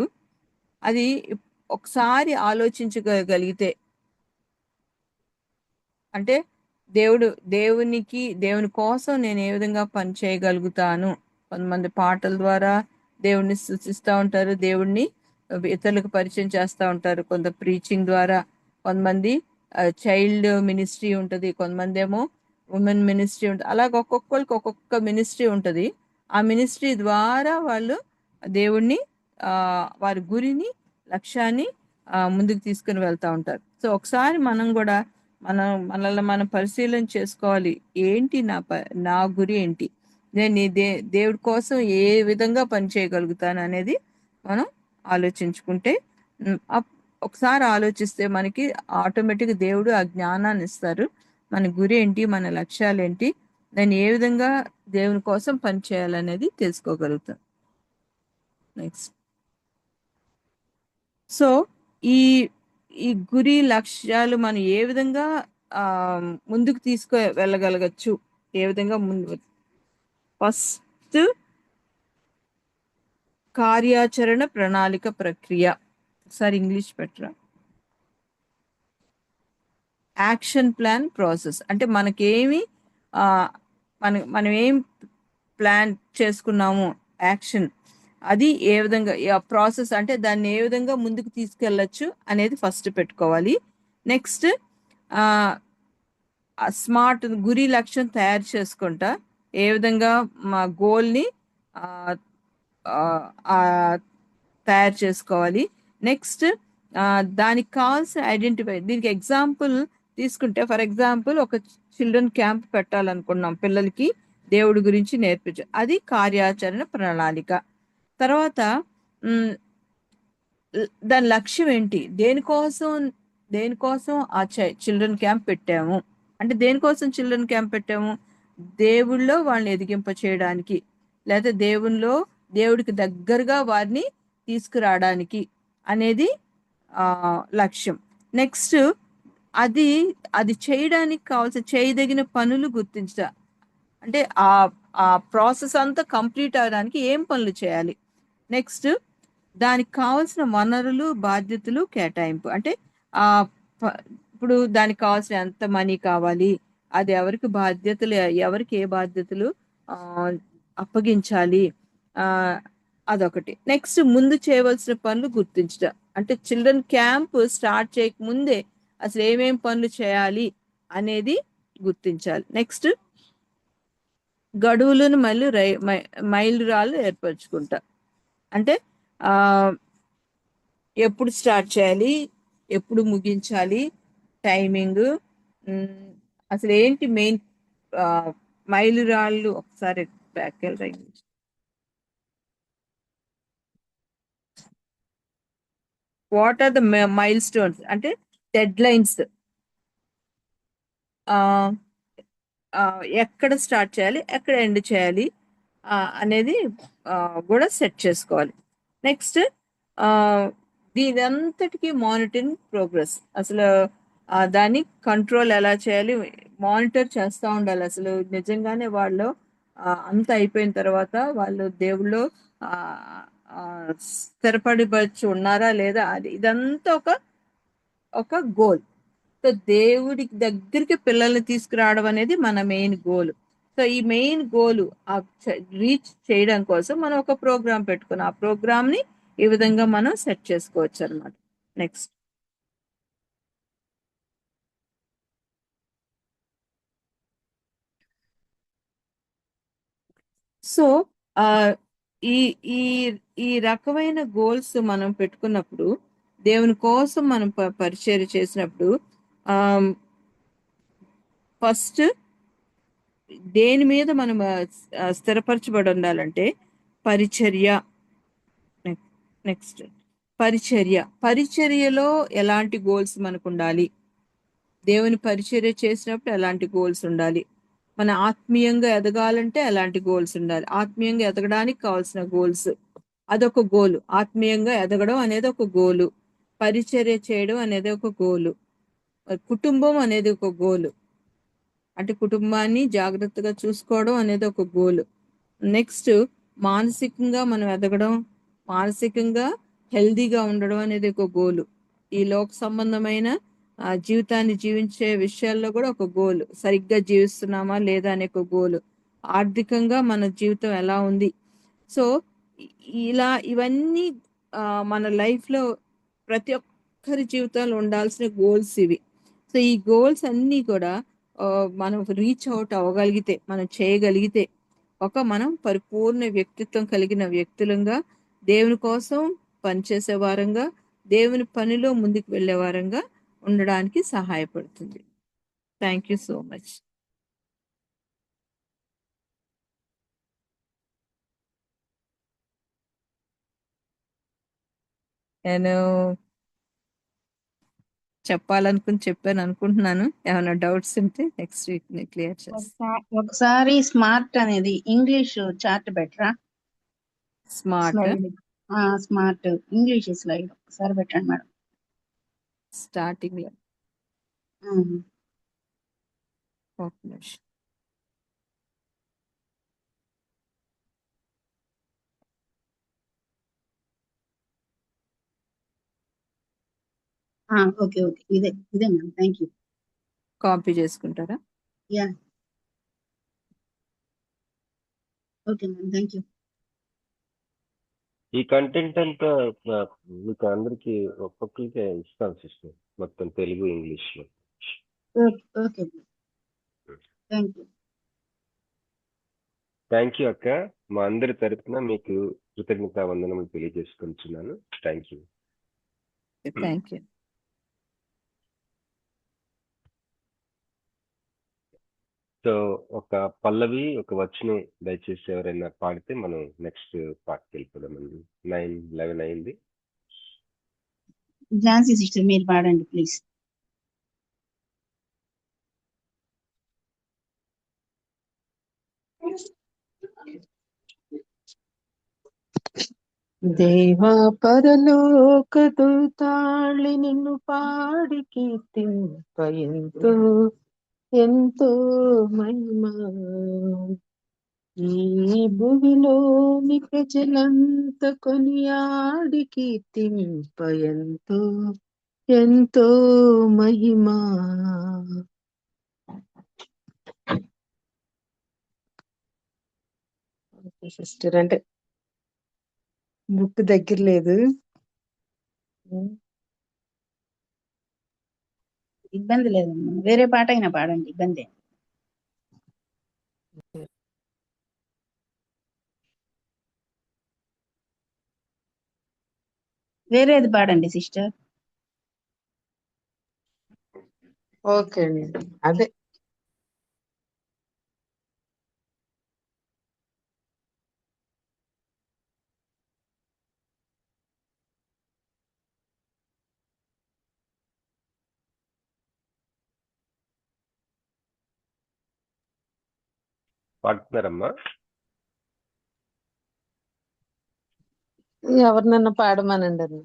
అది ఒకసారి ఆలోచించగలిగితే, అంటే దేవుని కోసం నేను ఏ విధంగా పని చేయగలుగుతాను. కొంతమంది పాటల ద్వారా దేవుణ్ణి స్తుతిస్తూ ఉంటారు, దేవుణ్ణి ఇతరులకు పరిచయం చేస్తూ ఉంటారు. కొంత ప్రీచింగ్ ద్వారా, కొంతమంది చైల్డ్ మినిస్ట్రీ ఉంటుంది, కొంతమంది ఏమో ఉమెన్ మినిస్ట్రీ ఉంటుంది. అలాగ ఒక్కొక్కరికి ఒక్కొక్క మినిస్ట్రీ ఉంటుంది. ఆ మినిస్ట్రీ ద్వారా వాళ్ళు దేవుణ్ణి వారి గురిని, లక్ష్యాన్ని ముందుకు తీసుకుని వెళ్తూ ఉంటారు. సో ఒకసారి మనం కూడా మనల్ని మనం పరిశీలన చేసుకోవాలి. ఏంటి నా గురి ఏంటి? నేను దేవుడి కోసం ఏ విధంగా పని చేయగలుగుతాను అనేది మనం ఆలోచించుకుంటే, ఒకసారి ఆలోచిస్తే మనకి ఆటోమేటిక్ దేవుడు ఆ జ్ఞానాన్ని ఇస్తారు. మన గురి ఏంటి, మన లక్ష్యాలు ఏంటి, నేను ఏ విధంగా దేవుని కోసం పని చేయాలనేది తెలుసుకోగలుగుతాం. నెక్స్ట్. సో ఈ ఈ గురి లక్ష్యాలు మనం ఏ విధంగా ముందుకు వెళ్ళగలగచ్చు, ఏ విధంగా ముందు. ఫస్ట్, కార్యాచరణ ప్రణాళిక ప్రక్రియ. ఒకసారి ఇంగ్లీష్ పెట్టరా. యాక్షన్ ప్లాన్ ప్రాసెస్ అంటే మనకేమి మనం ఏం ప్లాన్ చేసుకున్నాము, యాక్షన్, అది ఏ విధంగా ప్రాసెస్ అంటే దాన్ని ఏ విధంగా ముందుకు తీసుకెళ్ళచ్చు అనేది ఫస్ట్ పెట్టుకోవాలి. నెక్స్ట్ స్మార్ట్ గురి లక్ష్యం తయారు చేసుకుంటా ఏ విధంగా మా గోల్ని తయారు చేసుకోవాలి. నెక్స్ట్ దానికి కావాల్సిన ఐడెంటిఫై, దీనికి ఎగ్జాంపుల్ తీసుకుంటే, ఫర్ ఎగ్జాంపుల్ ఒక చిల్డ్రన్ క్యాంప్ పెట్టాలనుకున్నాం, పిల్లలకి దేవుడి గురించి నేర్పించు, అది కార్యాచరణ ప్రణాళిక. తర్వాత దాని లక్ష్యం ఏంటి, దేనికోసం ఆ చిల్డ్రన్ క్యాంప్ పెట్టాము అంటే, దేనికోసం చిల్డ్రన్ క్యాంప్ పెట్టాము? దేవుళ్ళో వాళ్ళని ఎదిగింప చేయడానికి, లేదా దేవుడికి దగ్గరగా వారిని తీసుకురావడానికి అనేది లక్ష్యం. నెక్స్ట్ అది అది చేయడానికి కావాల్సిన చేయదగిన పనులు గుర్తించడం. అంటే ఆ ఆ ప్రాసెస్ అంతా కంప్లీట్ అవడానికి ఏం పనులు చేయాలి. నెక్స్ట్ దానికి కావాల్సిన వనరులు, బాధ్యతలు కేటాయింపు. అంటే ఆ ప- ఇప్పుడు దానికి కావాల్సిన ఎంత మనీ కావాలి, అది ఎవరికి బాధ్యతలు, ఎవరికి ఏ బాధ్యతలు ఆ, అప్పగించాలి, ఆ అదొకటి. నెక్స్ట్ ముందు చేయవలసిన పనులు గుర్తించడం. అంటే చిల్డ్రన్ క్యాంప్ స్టార్ట్ చేయక ముందే అసలు ఏమేం పనులు చేయాలి అనేది గుర్తించాలి. నెక్స్ట్ గడువులను మళ్ళీ మైలురాళ్ళు ఏర్పరచుకుంటా. అంటే ఆ ఎప్పుడు స్టార్ట్ చేయాలి, ఎప్పుడు ముగించాలి, టైమింగ్, అసలు ఏంటి మెయిన్ మైలురాళ్ళు. ఒకసారి బ్యాక్ వెళ్ళండి. What are the milestones అంటే డెడ్ లైన్స్, ఎక్కడ స్టార్ట్ చేయాలి, ఎక్కడ ఎండ్ చేయాలి అనేది ఆ, కూడా సెట్ చేసుకోవాలి. నెక్స్ట్ దీని అంతటికి మానిటరింగ్ ప్రోగ్రెస్. అసలు దాన్ని కంట్రోల్ ఎలా చేయాలి, మానిటర్ చేస్తూ ఉండాలి. అసలు నిజంగానే వాళ్ళు అంత అయిపోయిన తర్వాత వాళ్ళు దేవుళ్ళు ఆ, ఆ, స్థిరపడిపరిచి ఉన్నారా లేదా, అది ఇదంతా ఒక ఒక గోల్. సో దేవుడి దగ్గరికి పిల్లల్ని తీసుకురావడం అనేది మన మెయిన్ గోల్. సో ఈ మెయిన్ గోల్ రీచ్ చేయడం కోసం మనం ఒక ప్రోగ్రామ్ పెట్టుకుని ఆ ప్రోగ్రామ్ ని ఈ విధంగా మనం సెట్ చేసుకోవచ్చు అనమాట. నెక్స్ట్ సో ఆ ఈ ఈ ఈ రకమైన గోల్స్ మనం పెట్టుకున్నప్పుడు, దేవుని కోసం మనం పరిచర్య చేసినప్పుడు ఫస్ట్ దేని మీద మనం స్థిరపరచబడి ఉండాలంటే పరిచర్య. నెక్స్ట్ పరిచర్యలో ఎలాంటి గోల్స్ మనకు ఉండాలి, దేవుని పరిచర్య చేసినప్పుడు ఎలాంటి గోల్స్ ఉండాలి, మన ఆత్మీయంగా ఎదగాలంటే ఎలాంటి గోల్స్ ఉండాలి, ఆత్మీయంగా ఎదగడానికి కావాల్సిన గోల్స్, అదొక గోలు. ఆత్మీయంగా ఎదగడం అనేది ఒక గోలు, పరిచర్య చేయడం అనేది ఒక గోలు, కుటుంబం అనేది ఒక గోలు. అంటే కుటుంబాన్ని జాగ్రత్తగా చూసుకోవడం అనేది ఒక గోల్. నెక్స్ట్ మానసికంగా మనం ఎదగడం, మానసికంగా హెల్దీగా ఉండడం అనేది ఒక గోలు. ఈ లోక సంబంధమైన జీవితాన్ని జీవించే విషయాల్లో కూడా ఒక గోల్. సరిగ్గా జీవిస్తున్నామా లేదా అనే ఒక గోలు. ఆర్థికంగా మన జీవితం ఎలా ఉంది. సో ఇలా ఇవన్నీ మన లైఫ్లో ప్రతి ఒక్కరి జీవితంలో ఉండాల్సిన గోల్స్ ఇవి. సో ఈ గోల్స్ అన్నీ కూడా మనం రీచ్ అవుట్ అవ్వగలిగితే, మనం చేయగలిగితే మనం పరిపూర్ణ వ్యక్తిత్వం కలిగిన వ్యక్తులంగా, దేవుని కోసం పనిచేసే వారంగా, దేవుని పనిలో ముందుకు వెళ్ళే వారంగా ఉండడానికి సహాయపడుతుంది. Thank you so much. నేను చెప్పాను అనుకుంటున్నాను. ఏమైనా డౌట్స్ ఉంటే నెక్స్ట్ వీక్ క్లియర్ చేస్తాను. ఒకసారి స్మార్ట్ అనేది ఇంగ్లీష్ చార్ట్ బెటరా? Smart slide smart English slide ఒకసారి పెట్టండి మేడం. స్టార్టింగ్ లో ఒక నిమిషం. ఓకే ఓకే, ఇదే మేడం. Thank you. కాపీ చేసుకుంటారా? Yeah, okay madam, thank you. ఈ కంటెంట్ అంతా మీకు అందరికి ఒక్కొక్కరికి ఇస్తాను సిస్టర్, మొత్తం తెలుగు ఇంగ్లీష్ లో. Okay, thank you. Thank you అక్క. మా అందరి తరపున మీకు కృతజ్ఞతా వందనములు తెలియజేసుకుంటున్నాను. Thank you. Thank you. So ఒక పల్లవి ఒక వచనం దయచేసి ఎవరైనా పాడితే మనం నెక్స్ట్ పార్ట్కి వెళ్ళిపోదామండి. 9:11 అయింది. ఝాన్సీ సిస్టర్ మీరు పాడండి ప్లీజ్. దేవా పరలోక దూతాళి నిన్ను పాడి కీర్తింప ఎంతో ఎంతో మహిమా ఈ భూమిలోని ప్రజలంత కొనియాడి కీర్తింప ఎంతో ఎంతో మహిమా సిస్టర్ అంటే బుక్ దగ్గర లేదు. ఇబ్బంది లేదమ్మా, వేరే పాట అయినా పాడండి, ఇబ్బంది ఏం. వేరేది పాడండి సిస్టర్. ఓకే అండి, అదే పాడుతున్నారమ్మా? ఎవరినన్నా పాడమనండి అన్న.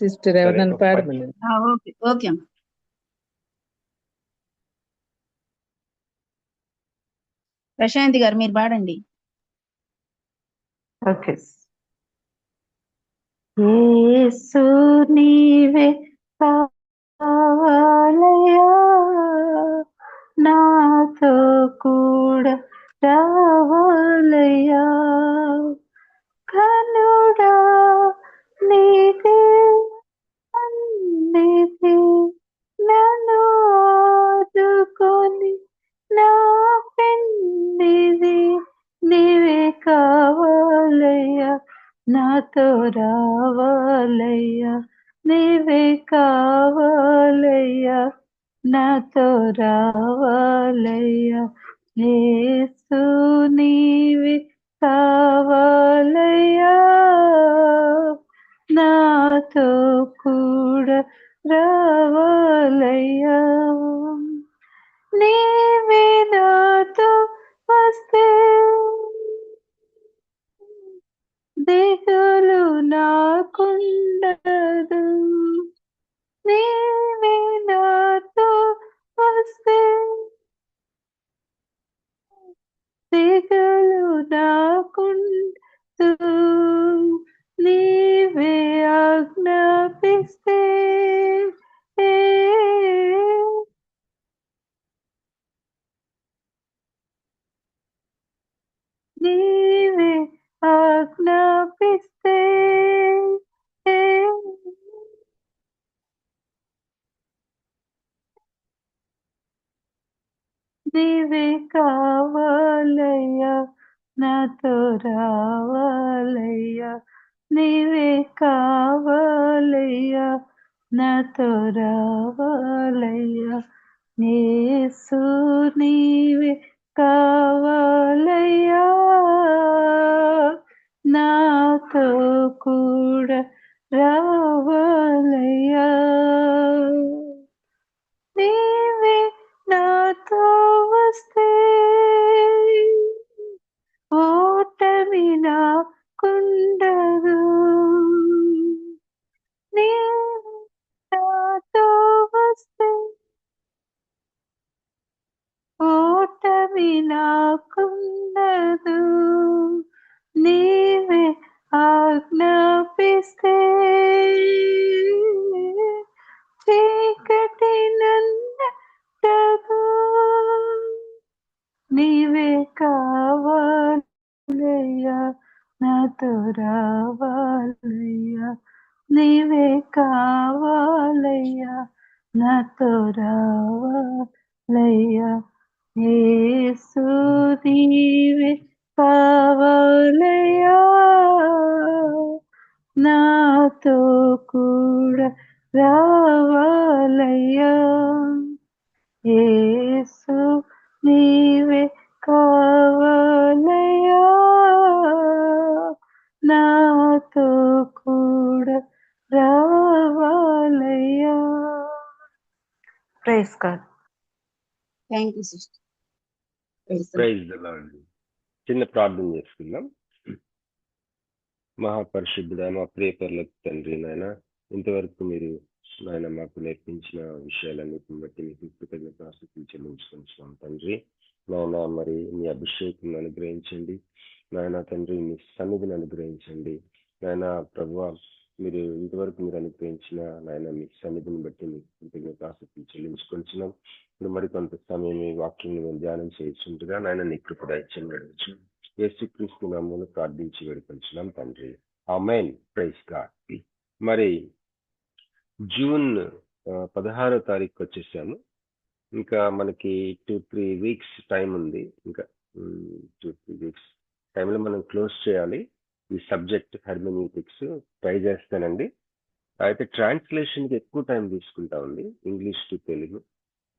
సిస్టర్ సరే, ఎవరినన్నా ఒక పాడమనండి. ఓకే ఓకే అమ్మా. ప్రశాంతి గారు మీరు పాడండి. ఓకే. యేసు నీవే కావాలయా, నాతో కూడా రావాలయా, కనుడా నీకే అన్నిది నన్ను ఆదుకొని నా పెన్నిది నీవే కావాలయ్యా, నాతో రావాలయ్యా, నీవే కావాలయ్యా, నాతో రావాలయ్యా, యేసు నీవే కావాలయ్యా, నాతో కూడా రావాలయ్యా, నీవే నాతో వస్తే దిగులు నాకుండదు, నీవే నాతో వస్తే దిగులు నాకుండదు, నీవే ఆజ్ఞాపిస్తే నీవే ఆజ్ఞాపిస్తే నీవే కావాలయ్యా, నాతో రావాలయ్యా, నీవే కావాలయ్యా, నాతో రావాలయ్యా, యేసు నీవే కావాలయ్యా, నాతో కూడా రావాలయ్యా, నీవే నాతో వస్తే ఓటమి నాకుండదు, నీవే నాతో వస్తే ఓటమి నాకుండదు, నీవే ఆజ్ఞాపిస్తే చీకటి నన్నటదు, నీవే కావాలయ్యా, నాతో రావాలయ్యా, నీవే కావాలయ్యా, నాతో రావాలయ్యా, యేసు నీవే కావాలయ్యా, నాతో కూడా రావాలయ్యా, యేసు నీవే కావాలయ్యా, నాతో కూడా రావాలయ్యా. Praise God. Thank you sister. Praise the Lord. చిన్న ప్రార్థన చేసుకుందాం. మహాపరిశుద్ధుడా, మా ప్రియ పరలోక తండ్రి నాయన, ఇంతవరకు మీరు నాయన మాకు నేర్పించిన విషయాలన్నిటిని బట్టి మీకు కృతజ్ఞతాస్తుతులు చెల్లించుకుంటున్నాం తండ్రి. నాయన మరి మీ అభిషేకం అనుగ్రహించండి నాయన తండ్రి, మీ సన్నిధిని అనుగ్రహించండి నాయన ప్రభువా. మీరు ఇంతవరకు మీరు అనుగ్రహించిన నాయన మీ సన్నిధిని బట్టి మీకు కృతజ్ఞతాస్తుతులు చెల్లించుకుంటున్నాం. ఇప్పుడు మరి కొంత సమయం ఈ వాక్యం మేము ధ్యానం చేయించుంటుగా నాయన నీ కృప దయచేయండి నడవచ్చు. యేసుక్రీస్తు నామమున ప్రార్థించి వేడుకొంచున్నాం తండ్రి, ఆమేన్. Praise God. మరి జూన్ 16వ తారీఖు వచ్చేసాము. ఇంకా మనకి 2-3 వీక్స్ టైం ఉంది. ఇంకా 2-3 వీక్స్ టైంలో మనం క్లోజ్ చేయాలి ఈ సబ్జెక్ట్ హెర్మెన్యూటిక్స్. ట్రై చేస్తానండి. అయితే ట్రాన్స్లేషన్కి ఎక్కువ టైం తీసుకుంటా ఉంది, ఇంగ్లీష్ టు తెలుగు.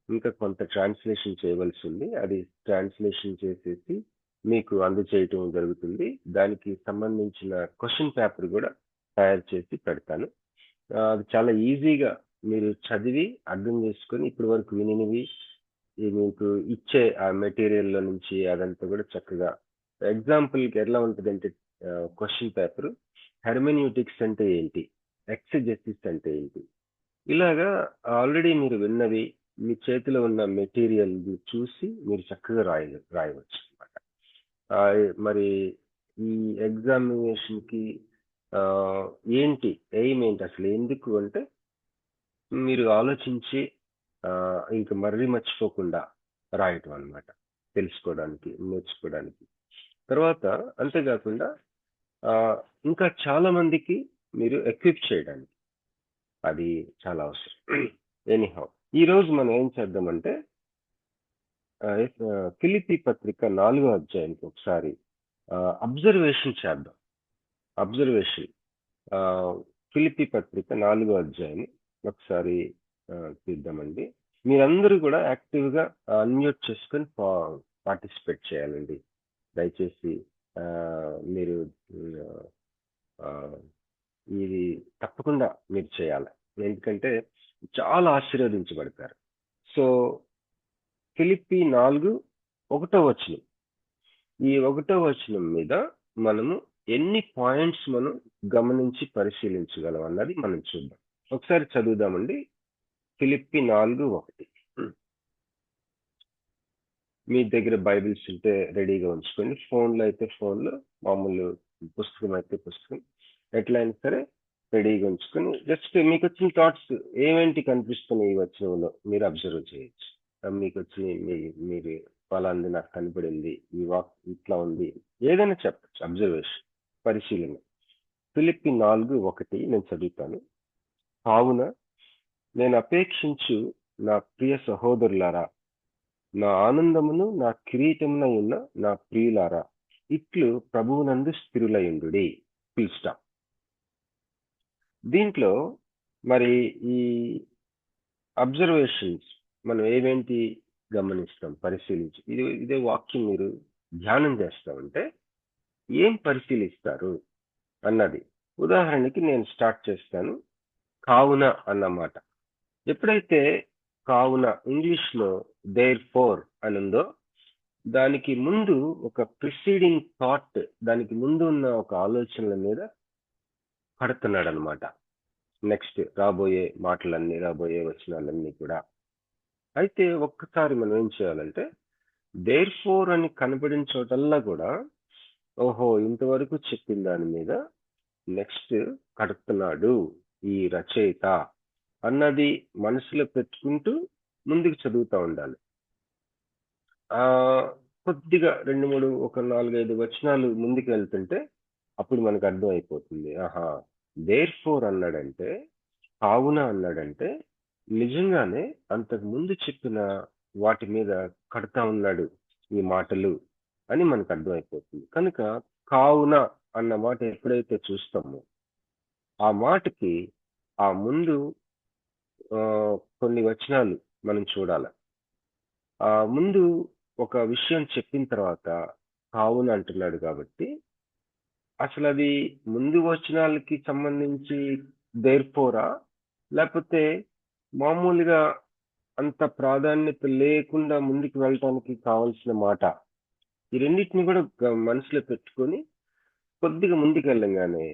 ఇంకా కొంత ట్రాన్స్లేషన్ చేయవలసి ఉంది. అది ట్రాన్స్లేషన్ చేసేసి మీకు అందజేయటం జరుగుతుంది. దానికి సంబంధించిన క్వశ్చన్ పేపర్ కూడా తయారు చేసి పెడతాను. అది చాలా ఈజీగా మీరు చదివి అర్థం చేసుకొని ఇప్పటి వరకు వినినవి మీకు ఇచ్చే ఆ మెటీరియల్లో నుంచి అదంతా కూడా చక్కగా ఎగ్జాంపుల్కి ఎలా ఉంటుందంటే క్వశ్చన్ పేపర్ హెర్మెన్యూటిక్స్ అంటే ఏంటి, ఎక్సెజెసిస్ అంటే ఏంటి, ఇలాగా ఆల్రెడీ మీరు విన్నవి మీ చేతిలో ఉన్న మెటీరియల్ చూసి మీరు చక్కగా రాయవచ్చు అనమాట. మరి ఈ ఎగ్జామినేషన్కి ఏంటి ఎయిమ్ ఏంటి, అసలు ఎందుకు అంటే మీరు ఆలోచించి ఇంకా మర్రి మర్చిపోకుండా రాయటం అనమాట, తెలుసుకోవడానికి నేర్చుకోవడానికి. తర్వాత అంతేకాకుండా ఇంకా చాలా మందికి మీరు ఎక్విప్ చేయడానికి అది చాలా అవసరం. ఎనీహౌ ఈరోజు మనం ఏం చేద్దామంటే ఫిలిప్పీ పత్రిక 4వ అధ్యాయానికి ఒకసారి అబ్జర్వేషన్ చేద్దాం. అబ్జర్వేషన్ ఫిలిప్పీ పత్రిక 4వ అధ్యాయం ఒకసారి తీద్దామండి. మీరందరూ కూడా యాక్టివ్గా అన్మ్యూట్ చేసుకొని పార్టిసిపేట్ చేయాలండి దయచేసి. మీరు ఇది తప్పకుండా మీరు చేయాలి, ఎందుకంటే చాలా ఆశీర్వదించబడతారు. సో ఫిలిప్పీ 4:1 వచనం, ఈ 1వ వచనం మీద మనము ఎన్ని పాయింట్స్ మనం గమనించి పరిశీలించగలం అన్నది మనం చూద్దాం. ఒకసారి చదువుదామండి. ఫిలిప్పీ 4:1. మీ దగ్గర బైబిల్స్ ఉంటే రెడీగా ఉంచుకోండి. ఫోన్లో అయితే ఫోన్లో, మామూలు పుస్తకం అయితే పుస్తకం, ఎట్లా అయినా సరే రెడీగా ఉంచుకొని జస్ట్ మీకు వచ్చిన థాట్స్ ఏమేంటి కనిపిస్తున్నాయి ఈ వచనంలో మీరు అబ్జర్వ్ చేయొచ్చు. మీకు వచ్చి మీరు ఫలాంది నాకు కనపడింది, ఈ వాక్ ఇట్లా ఉంది, ఏదైనా చెప్పచ్చు. అబ్జర్వేషన్, పరిశీలన. ఫిలిప్పీ 4:1 నేను చదువుతాను. కావున నేను అపేక్షించు నా ప్రియ సహోదరులారా, నా ఆనందమును నా కిరీటమున ఉన్న నా ప్రియులారా, ఇట్లు ప్రభువునందు స్థిరులయుండుడి. Full stop. దీంట్లో మరి ఈ అబ్జర్వేషన్స్ మనం ఏమేంటి గమనిస్తాం, పరిశీలించి ఇదే వాక్యం మీరు ధ్యానం చేస్తామంటే ఏం పరిశీలిస్తారు అన్నది. ఉదాహరణకి నేను స్టార్ట్ చేస్తాను. కావున అన్నమాట. ఎప్పుడైతే కావున ఇంగ్లీష్లో దేర్ ఫోర్ అని ఉందో, దానికి ముందు ఒక ప్రిసీడింగ్ థాట్, దానికి ముందు ఉన్న ఒక ఆలోచనల మీద పడుతున్నాడు అనమాట. నెక్స్ట్ రాబోయే మాటలన్నీ, రాబోయే వచనాలన్నీ కూడా. అయితే ఒక్కసారి మనం ఏం చేయాలంటే దేర్ ఫోర్ అని కనబడిన చోటల్లా కూడా ఓహో ఇంతవరకు చెప్పిన దాని మీద నెక్స్ట్ కడుతున్నాడు ఈ రచయిత అన్నది మనసులో పెట్టుకుంటూ ముందుకు చదువుతూ ఉండాలి. కొద్దిగా 2-3 ఒక 4-5 వచనాలు ముందుకు వెళ్తుంటే అప్పుడు మనకు అర్థం అయిపోతుంది. ఆహా, దేర్ ఫోర్ అన్నాడంటే, కావున అన్నాడంటే నిజంగానే అంతకు ముందు చెప్పిన వాటి మీద కడతా ఉన్నాడు ఈ మాటలు అని మనకు అర్థమైపోతుంది. కనుక కావున అన్న మాట ఎప్పుడైతే చూస్తామో ఆ మాటకి ఆ ముందు కొన్ని వచనాలు మనం చూడాలి. ఆ ముందు ఒక విషయం చెప్పిన తర్వాత కావున అంటున్నాడు కాబట్టి అసలు అది ముందు వచనాలకి సంబంధించి దేర్ఫోరా, లేకపోతే మామూలుగా అంత ప్రాధాన్యత లేకుండా ముందుకు వెళ్ళటానికి కావాల్సిన మాట. ఈ రెండింటిని కూడా మనసులో పెట్టుకొని కొద్దిగా ముందుకు వెళ్ళంగానే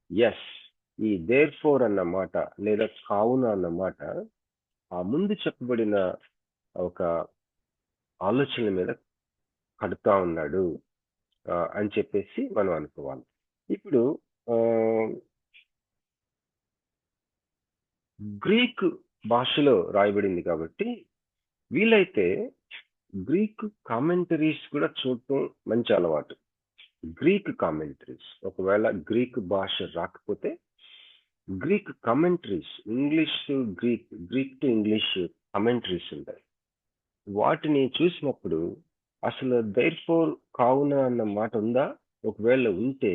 ఎస్, ఈ దేర్ ఫోర్ అన్న మాట లేదా కావున అన్న మాట ఆ ముందు చెప్పబడిన ఒక ఆలోచనల మీద కడుతా ఉన్నాడు అని చెప్పేసి మనం అనుకోవాలి. ఇప్పుడు గ్రీక్ భాషలో రాయబడింది కాబట్టి వీలైతే గ్రీక్ కామెంటరీస్ కూడా చూడటం మంచి అలవాటు. గ్రీక్ కామెంటరీస్, ఒకవేళ గ్రీక్ భాష రాకపోతే Greek commentaries, Greek to English commentaries ఉంటాయి. వాటిని చూసినప్పుడు అసలు దైర్ఫోర్ కావున అన్న మాట ఉందా, ఒకవేళ ఉంటే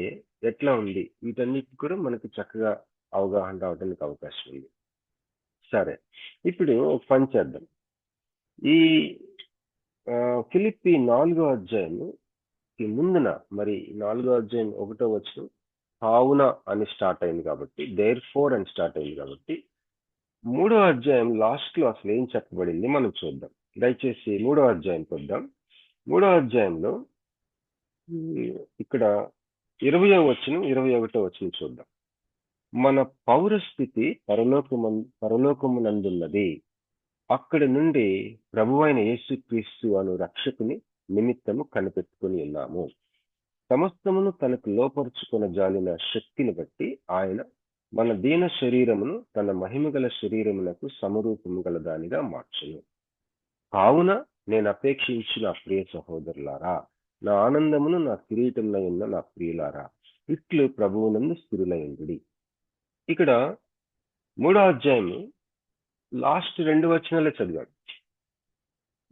ఎట్లా ఉంది, వీటన్నిటి కూడా మనకు చక్కగా అవగాహన రావడానికి అవకాశం ఉంది. సరే, ఇప్పుడు ఒక పని చేద్దాం. ఈ ఫిలిప్పీ 4వ అధ్యాయం ముందున మరి 4వ అధ్యాయం 1వ వచనం కావున అని స్టార్ట్ అయింది కాబట్టి, దేర్ ఫోర్ అని స్టార్ట్ అయింది కాబట్టి 3వ అధ్యాయం లాస్ట్ లో అసలు ఏం చెప్పబడింది మనం చూద్దాం. దయచేసి 3వ అధ్యాయం చూద్దాం. 3వ అధ్యాయంలో ఇక్కడ 20వ వచనం 21వ వచనం చూద్దాం. మన పౌరస్థితి పరలోకమునందున్నది, అక్కడి నుండి ప్రభువైన యేసుక్రీస్తు అను రక్షకుని నిమిత్తము కనిపెట్టుకుని ఉన్నాము. సమస్తమును తనకు లోపరుచుకున్న జాలిన శక్తిని బట్టి ఆయన మన దీన శరీరమును తన మహిమగల శరీరమునకు సమరూపము గల దానిగా మార్చును. కావున నేను అపేక్షించిన ప్రియ సహోదరులారా, నా ఆనందమును నా కిరీటంలో ఉన్న నా ప్రియులారా, ఇట్లు ప్రభువునందు స్థిరులైంది. ఇక్కడ 3వ అధ్యాయం లాస్ట్ 2 వచనాలే చదివాడు.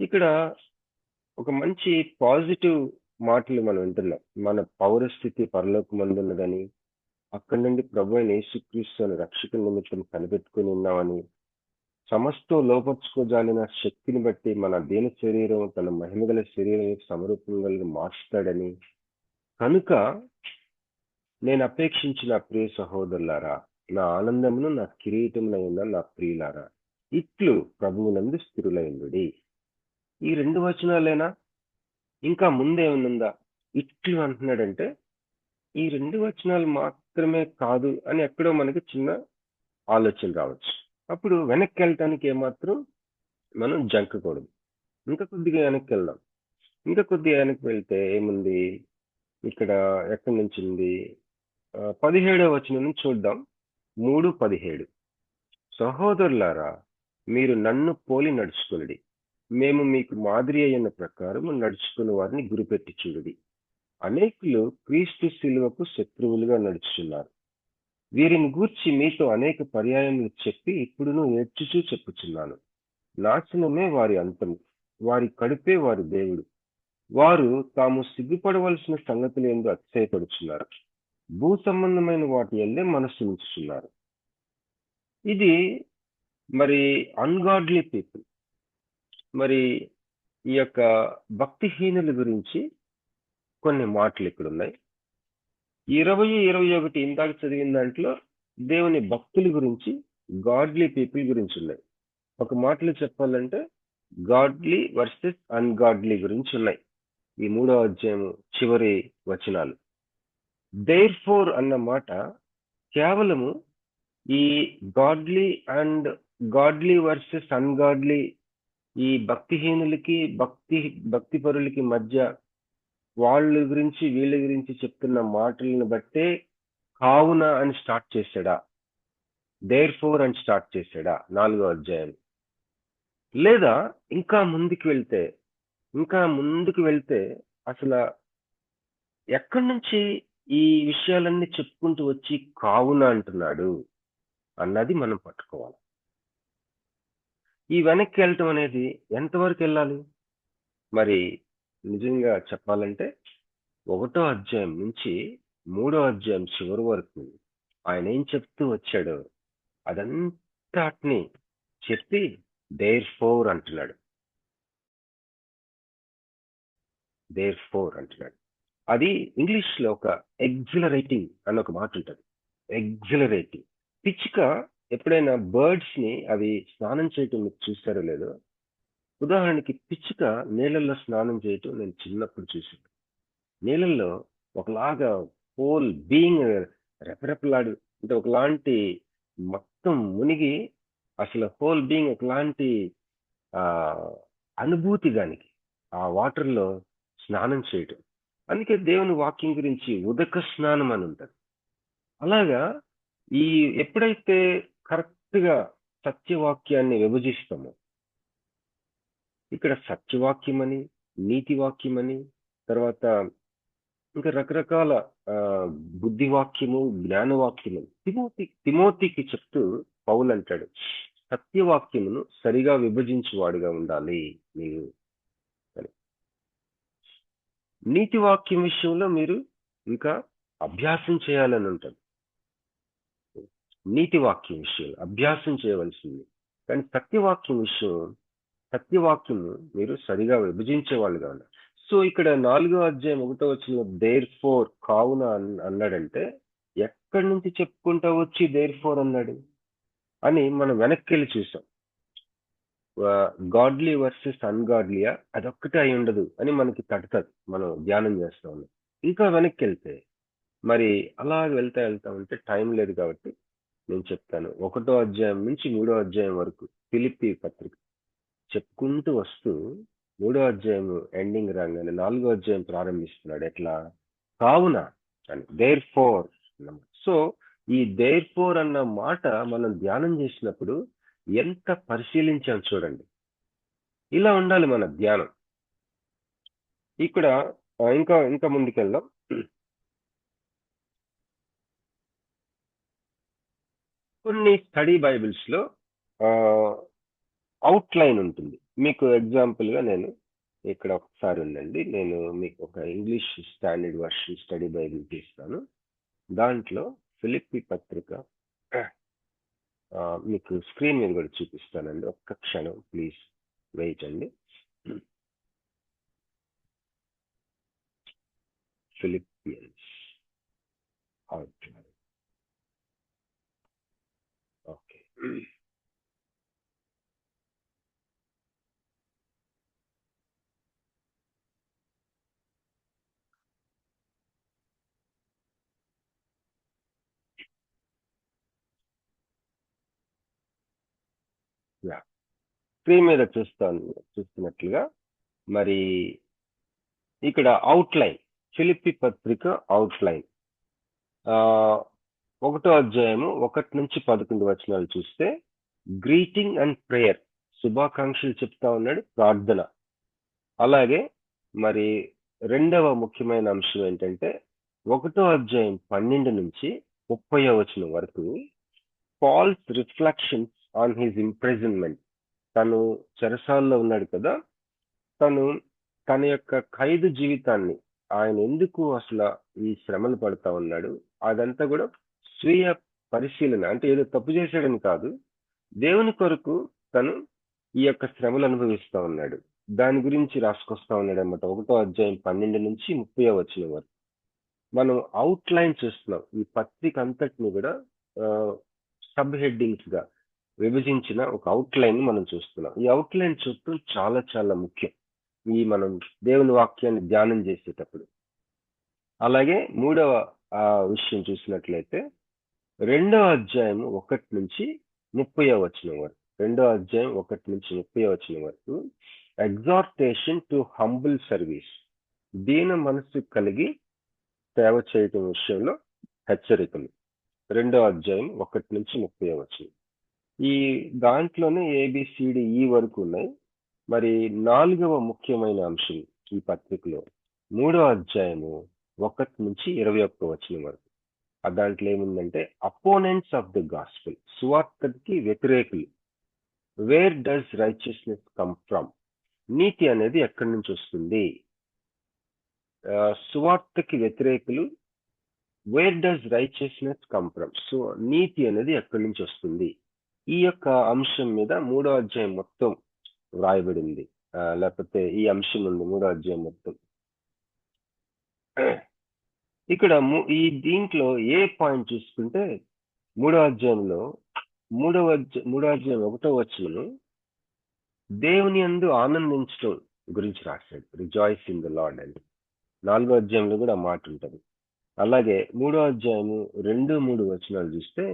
ఇక్కడ ఒక మంచి పాజిటివ్ మాటలు మనం వింటున్నాం. మన పౌరస్థితి పరలోకమందున్నదని, అక్కడి నుండి ప్రభు అయిన యేసుక్రీస్తు అని రక్షక నిమిత్తం కనిపెట్టుకుని ఉన్నామని, సమస్తం లోపరుచుకోజాలిన శక్తిని బట్టి మన దీన శరీరం తన మహిమగల శరీరం సమరూపంగా మార్చుతాడని, కనుక నేను అపేక్షించిన ప్రియ సహోదరులారా, నా ఆనందమును నా కిరీటంలో ఉన్న నా ప్రియులారా, ఇట్లు ప్రభువునందు స్థిరులైంది. ఈ 2 వచనాలేనా? ఇంకా ముందేమనుందా? ఇట్లు అంటున్నాడంటే ఈ 2 వచనాలు మాత్రమే కాదు అని ఎక్కడో మనకి చిన్న ఆలోచన రావచ్చు. అప్పుడు వెనక్కి వెళ్ళటానికి ఏమాత్రం మనం జంకకూడదు. ఇంకా కొద్దిగా వెనక్కి వెళ్దాం. ఇంకా కొద్దిగా వెనక్కి వెళ్తే ఏముంది? ఇక్కడ ఎక్కడి నుంచి ఉంది? 17వ వచనం నుంచి చూద్దాం. 3:17 సహోదరులారా, మీరు నన్ను పోలి నడుచుకునుడి, మేము మీకు మాదిరి అయిన ప్రకారం నడుచుకుని వారిని గురిపెట్టి చూడుడి. అనేకులు క్రీస్తు శిలువకు శత్రువులుగా నడుచుతున్నారు. వీరిని గూర్చి మీతో అనేక పర్యాయములు చెప్పి ఇప్పుడును ఏడ్చుచూ చెప్పుచున్నాను. నాశనమే వారి అంతము, వారి కడుపే వారి దేవుడు. వారు తాము సిగ్గుపడవలసిన సంగతులు ఏందో అతిశయపడుచున్నారు, భూ సంబంధమైన వాటి వల్లే మనస్సు ఉంచుతున్నారు. ఇది మరి అన్గాడ్లీ పీపుల్, మరి ఈ యొక్క భక్తిహీనుల గురించి కొన్ని మాటలు ఇక్కడ ఉన్నాయి. 20-21 ఇందాక చదివిన దాంట్లో దేవుని భక్తుల గురించి, గాడ్లీ పీపుల్ గురించి ఉన్నాయి. ఒక మాటలో చెప్పాలంటే గాడ్లీ వర్సెస్ అన్గాడ్లీ గురించి ఉన్నాయి ఈ 3వ అధ్యాయం చివరి వచనాలు. దేర్ ఫోర్ అన్న మాట కేవలము ఈ గాడ్లీ వర్సెస్ అన్గాడ్లీ, ఈ భక్తిహీనులకి భక్తిపరులకి మధ్య వాళ్ళ గురించి వీళ్ళ గురించి చెప్తున్న మాటలను బట్టే కావున అని స్టార్ట్ చేశాడా, దేర్ ఫోర్ అని స్టార్ట్ చేశాడా 4వ అధ్యాయం? లేదా ఇంకా ముందుకు వెళ్తే అసలు ఎక్కడి నుంచి ఈ విషయాలన్నీ చెప్పుకుంటూ వచ్చి కావున అంటున్నాడు అన్నది మనం పట్టుకోవాలి. ఈ వెనక్కి వెళ్ళటం అనేది ఎంతవరకు వెళ్ళాలి? మరి నిజంగా చెప్పాలంటే 1వ అధ్యాయం నుంచి 3వ అధ్యాయం చివరి వరకు ఆయన ఏం చెప్తూ వచ్చాడో అదంతాటిని చెప్పి దేర్ ఫోర్ అంటున్నాడు. అది ఇంగ్లీష్ లో ఒక ఎగ్జిలరేటింగ్ అని ఒక మాట ఉంటుంది. ఎగ్జిలరేటింగ్. పిచ్చుక ఎప్పుడైనా బర్డ్స్ ని అవి స్నానం చేయటం మీరు చూస్తారో లేదో, ఉదాహరణకి పిచ్చుక నీళ్ళల్లో స్నానం చేయటం నేను చిన్నప్పుడు చూసాను. నీళ్ళల్లో ఒకలాగా హోల్ బీయింగ్ రెపరెపలాడు, అంటే ఒకలాంటి మొత్తం మునిగి అసలు హోల్ బీయింగ్ ఒకలాంటి ఆ అనుభూతి దానికి ఆ వాటర్లో స్నానం చేయటం. అందుకే దేవుని వాక్యం గురించి ఉదక స్నానం అని ఉంటుంది. అలాగా ఈ ఎప్పుడైతే కరెక్ట్ గా సత్యవాక్యాన్ని విభజిస్తామో, ఇక్కడ సత్యవాక్యం అని, నీతి వాక్యం అని, తర్వాత ఇంకా రకరకాల బుద్ధి వాక్యము, జ్ఞానవాక్యము తిమోతికి చెప్తూ పౌలు అంటాడు, సత్యవాక్యమును సరిగా విభజించువాడుగా ఉండాలి మీరు అని. నీతి వాక్యం విషయంలో మీరు ఇంకా అభ్యాసం చేయాలని ఉంటుంది. నీతి వాక్యం విషయంలో అభ్యాసం చేయవలసింది. కానీ సత్యవాక్యము మీరు సరిగా విభజించే వాళ్ళుగా ఉన్నారు. సో ఇక్కడ 4వ అధ్యాయం 1వ వచనంలో దేర్ ఫోర్ కావున అన్నాడంటే ఎక్కడి నుంచి చెప్పుకుంటా వచ్చి దేర్ ఫోర్ అన్నాడు అని మనం వెనక్కి వెళ్ళి చూసాం. గాడ్లీ వర్సెస్ అన్గాడ్లీయా, అదొక్కటే అయి ఉండదు అని మనకి తడుతుంది, మనం ధ్యానం చేస్తా ఉన్నాం. ఇంకా వెనక్కి వెళ్తే మరి అలా వెళ్తా ఉంటే టైం లేదు కాబట్టి నేను చెప్తాను. 1వ అధ్యాయం నుంచి 3వ అధ్యాయం వరకు ఫిలిప్పీ పత్రిక చెప్పుకుంటూ వస్తూ 3వ అధ్యాయం ఎండింగ్ రాగానే 4వ అధ్యాయం ప్రారంభిస్తున్నాడు. ఎట్లా? కావున అని, దేర్ ఫోర్. సో ఈ దేర్ ఫోర్ అన్న మాట మనం ధ్యానం చేసినప్పుడు ఎంత పరిశీలించాం చూడండి. ఇలా ఉండాలి మన ధ్యానం. ఇక్కడ ఇంకా ముందుకెళ్దాం. కొన్ని స్టడీ బైబిల్స్ లో అవుట్ లైన్ ఉంటుంది. మీకు ఎగ్జాంపుల్ గా నేను ఇక్కడ ఒకసారి ఉండండి, నేను మీకు ఒక English standard version study Bible తీస్తాను. దాంట్లో ఫిలిప్పీ పత్రిక మీకు స్క్రీన్ మీద కూడా చూపిస్తానండి. ఒక్క క్షణం ప్లీజ్ వెయిట్ అండి. Philippians out line. Okay, screen మీద చూస్తున్నట్లుగా మరి ఇక్కడ అవుట్ లైన్, ఫిలిప్పీ పత్రిక అవుట్ లైన్ 1వ అధ్యాయము 1 నుంచి 11 వచనాలు చూస్తే గ్రీటింగ్ అండ్ ప్రేయర్, శుభాకాంక్షలు చెప్తా ఉన్నాడు, ప్రార్థన. అలాగే మరి 2వ ముఖ్యమైన అంశం ఏంటంటే 1వ అధ్యాయం 12 నుంచి 30వ వచనం వరకు Paul's reflections on his imprisonment. తను చెరసాల్లో ఉన్నాడు కదా, తన యొక్క ఖైదు జీవితాన్ని, ఆయన ఎందుకు అసలు ఈ శ్రమలు పడతా ఉన్నాడు, అదంతా కూడా స్వీయ పరిశీలన. అంటే ఏదో తప్పు చేశాడని కాదు, దేవుని కొరకు తను ఈ యొక్క శ్రమలు అనుభవిస్తా ఉన్నాడు, దాని గురించి రాసుకొస్తా ఉన్నాడు అన్నమాట. 1వ అధ్యాయం 12 నుంచి 30వ వచనం వరకు మనం అవుట్ లైన్ చూస్తున్నాం. ఈ పత్రిక అంతటిని కూడా సబ్ హెడ్డింగ్స్ గా విభజించిన ఒక అవుట్ లైన్ మనం చూస్తున్నాం. ఈ అవుట్ లైన్ చూడటం చాలా చాలా ముఖ్యం ఈ మనం దేవుని వాక్యాన్ని ధ్యానం చేసేటప్పుడు. అలాగే 3వ విషయం చూసినట్లయితే 2వ అధ్యాయం 1 నుంచి 30వ వచనం వరకు, 2వ అధ్యాయం 1 నుంచి 30వ వచనం వరకు ఎగ్జార్టేషన్ టు హంబుల్ సర్వీస్, దీన మనసు కలిగి సేవ చేయటం విషయంలో హెచ్చరికలు. 2వ అధ్యాయం 1 నుంచి 30వ వచనం. ఈ దాంట్లోనే ABCDE వరకు ఉన్నాయి. మరి 4వ ముఖ్యమైన అంశం ఈ పత్రికలో 3వ అధ్యాయము 1 నుంచి 21వ వచనం వరకు. దాంట్లో ఏముందంటే అపోనెంట్స్ ఆఫ్ ద గాస్పెల్, సువార్తకి వ్యతిరేకులు. Where does righteousness come from, నీతి అనేది ఎక్కడి నుంచి వస్తుంది. సువార్తకి వ్యతిరేకులు, where does righteousness come from, so నీతి అనేది ఎక్కడి నుంచి వస్తుంది. ఈ యొక్క అంశం మీద 3వ అధ్యాయం మొత్తం వ్రాయబడింది, లేకపోతే ఈ అంశం ఉంది 3వ అధ్యాయం మొత్తం. ఇక్కడ ఈ దీంట్లో ఏ పాయింట్ చూసుకుంటే 3వ అధ్యాయంలో 3వ అధ్యాయం 1వ వచనం దేవుని యందు ఆనందించడం గురించి రాశాడు, రిజాయిస్ ఇన్ ద లార్డ్ అని. 4వ అధ్యాయంలో కూడా ఆ మాట ఉంటుంది. అలాగే 3వ అధ్యాయము 2-3 వచనాలు చూస్తే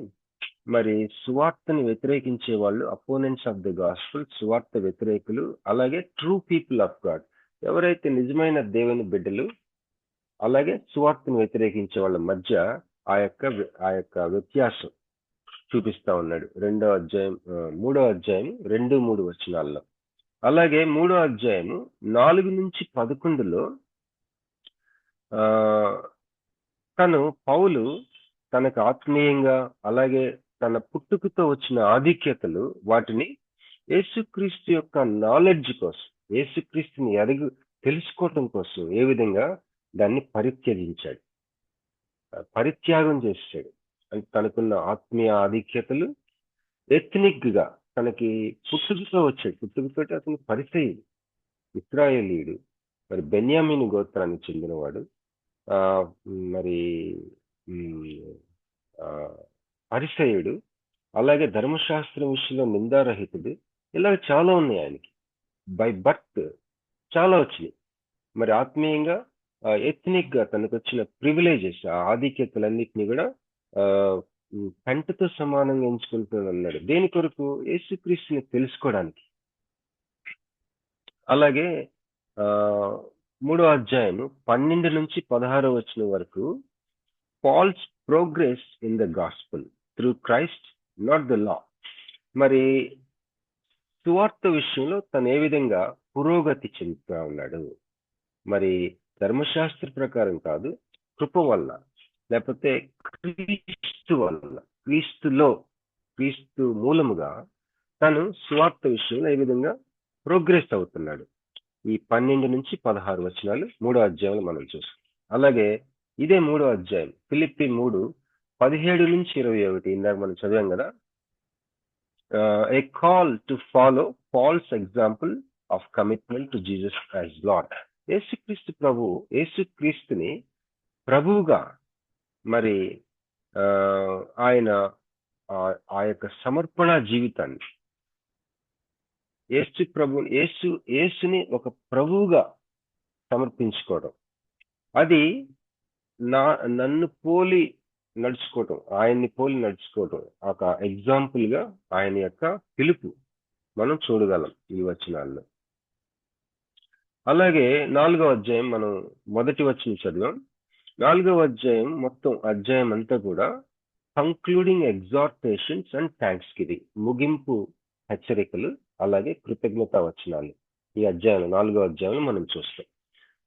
మరి సువార్తని వ్యతిరేకించే వాళ్ళు అపోనెంట్స్ ఆఫ్ ద గాస్పుల్, సువార్త వ్యతిరేకులు, అలాగే ట్రూ పీపుల్ ఆఫ్ గాడ్, ఎవరైతే నిజమైన దేవుని బిడ్డలు అలాగే సువార్తను వ్యతిరేకించే వాళ్ళ మధ్య ఆ యొక్క వ్యత్యాసం చూపిస్తా ఉన్నాడు 3వ అధ్యాయం 2-3 వచనాల్లో. అలాగే 3వ అధ్యాయం 4-11లో తను పౌలు తనకు ఆత్మీయంగా అలాగే తన పుట్టుకతో వచ్చిన ఆధిక్యతలు వాటిని యేసుక్రీస్తు యొక్క నాలెడ్జ్ కోసం, యేసుక్రీస్తుని తెలుసుకోవటం కోసం ఏ విధంగా దాన్ని పరిత్యాగం చేశాడు. అంటే తనకున్న ఆత్మీయ ఆధిక్యతలు ఎథ్నిక్ గా తనకి పుట్టుకతో అతను పరిసయ్యుడు, ఇశ్రాయేలీయుడు, మరి బెన్యామీను గోత్రానికి చెందినవాడు, మరి పరిసయ్యుడు, అలాగే ధర్మశాస్త్రం విషయంలో నిందారహితుడు, ఇలా చాలా ఉన్నాయి ఆయనకి. బై బర్త్ చాలా వచ్చినాయి. మరి ఆత్మీయంగా ఎథ్నిక్ గా తనకు వచ్చిన ప్రివిలేజెస్, ఆ ఆధిక్యతలన్నిటినీ కూడా కంటితో సమానంగా ఎంచుకుంటున్నాడు అన్నాడు. దేని కొరకు? యేసుక్రీస్తుని తెలుసుకోవడానికి. అలాగే 3వ అధ్యాయం 12-16 వచనం వరకు Paul's progress in the gospel through Christ, not the law. మరి సువార్త విషయంలో తను ఏ విధంగా పురోగతి చెందుతా ఉన్నాడు, మరి ధర్మశాస్త్ర ప్రకారం కాదు, కృప వల్ల, లేకపోతే క్రీస్తు మూలముగా తను సువార్త విషయంలో ఏ విధంగా ప్రోగ్రెస్ అవుతున్నాడు. ఈ 12-16 వచనాలు 3వ అధ్యాయంలో మనం చూస్తాం. అలాగే ఇదే 3వ అధ్యాయం ఫిలిప్పీ 3:17-21 ఇందాక మనం చదివాం కదా. A call to follow Paul's example of commitment to Jesus Christ Lord. యేసుక్రీస్తుని ప్రభువుగా మరి ఆయన ఆ యొక్క సమర్పణ జీవితాన్ని, యేసుని ఒక ప్రభువుగా సమర్పించుకోవడం, అది నన్ను పోలి నడుచుకోవటం, ఆయన్ని పోలి నడుచుకోవటం, ఒక ఎగ్జాంపుల్ గా ఆయన యొక్క పిలుపు మనం చూడగలం ఈ వచనాల్లో. అలాగే 4వ అధ్యాయం మనం మొదటి వచనం చదివాం. 4వ అధ్యాయం మొత్తం అధ్యాయం అంతా కూడా కంక్లూడింగ్ ఎగ్జార్టేషన్స్ అండ్ థ్యాంక్స్ గివింగ్, ముగింపు హెచ్చరికలు అలాగే కృతజ్ఞతా వచనాలు ఈ అధ్యాయం 4వ అధ్యాయంలో మనం చూస్తాం.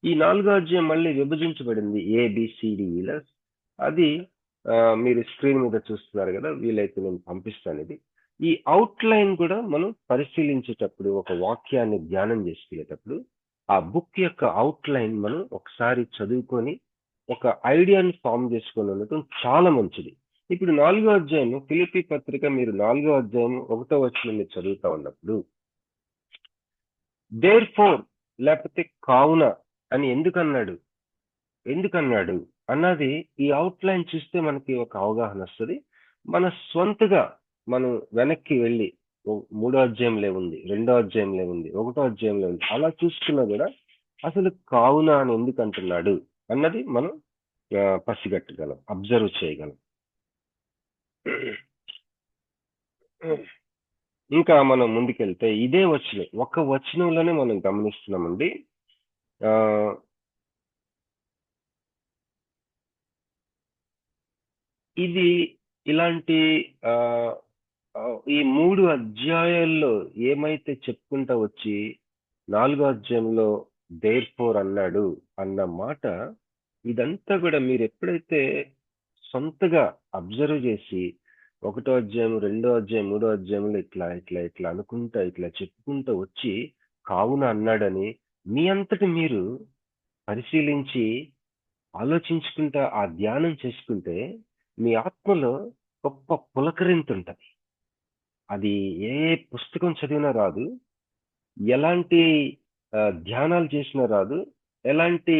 ఈ 4వ అధ్యాయం మళ్ళీ విభజించబడింది ABCDEల. అది మీరు స్క్రీన్ మీద చూస్తున్నారు కదా, వీలైతే నేను పంపిస్తాను. ఇది ఈ అవుట్లైన్ కూడా మనం పరిశీలించేటప్పుడు, ఒక వాక్యాన్ని ధ్యానం చేసుకునేటప్పుడు ఆ బుక్ యొక్క అవుట్లైన్ మనం ఒకసారి చదువుకొని ఒక ఐడియాని ఫామ్ చేసుకొని ఉండటం చాలా మంచిది. ఇప్పుడు 4వ అధ్యాయం ఫిలిప్పీ పత్రిక మీరు 4వ అధ్యాయం 1వ వచనం మీరు చదువుతా ఉన్నప్పుడు దేర్ఫోర్ లేకపోతే కావున అని ఎందుకన్నాడు అన్నది ఈ అవుట్లైన్ చూస్తే మనకి ఒక అవగాహన వస్తుంది. మన స్వంతగా మనం వెనక్కి వెళ్ళి 3వ అధ్యాయంలో ఉంది, 2వ అధ్యాయంలో ఉంది, 1వ అధ్యాయంలో ఉంది, అలా చూసుకున్నా కూడా అసలు కావున అని ఎందుకు అంటున్నాడు అన్నది మనం పసిగట్టగలం, అబ్జర్వ్ చేయగలం. ఇంకా మనం ముందుకెళ్తే ఇదే వచనం, ఒక వచనంలోనే మనం గమనిస్తున్నామండి. ఇది ఇలాంటి ఈ 3 అధ్యాయాల్లో ఏమైతే చెప్పుకుంటా వచ్చి 4వ అధ్యాయంలో దేర్ఫోర్ అన్నాడు అన్న మాట, ఇదంతా కూడా మీరు ఎప్పుడైతే సొంతగా అబ్జర్వ్ చేసి 1వ అధ్యాయం 2వ అధ్యాయం 3వ అధ్యాయంలో ఇట్లా అనుకుంటా ఇట్లా చెప్పుకుంటూ వచ్చి కావున అన్నాడని మీ అంతటి మీరు పరిశీలించి ఆలోచించుకుంటా ఆ ధ్యానం చేసుకుంటే మీ ఆత్మలో గొప్ప పులకరింతుంటది. అది ఏ పుస్తకం చదివినా రాదు, ఎలాంటి ధ్యానాలు చేసినా రాదు, ఎలాంటి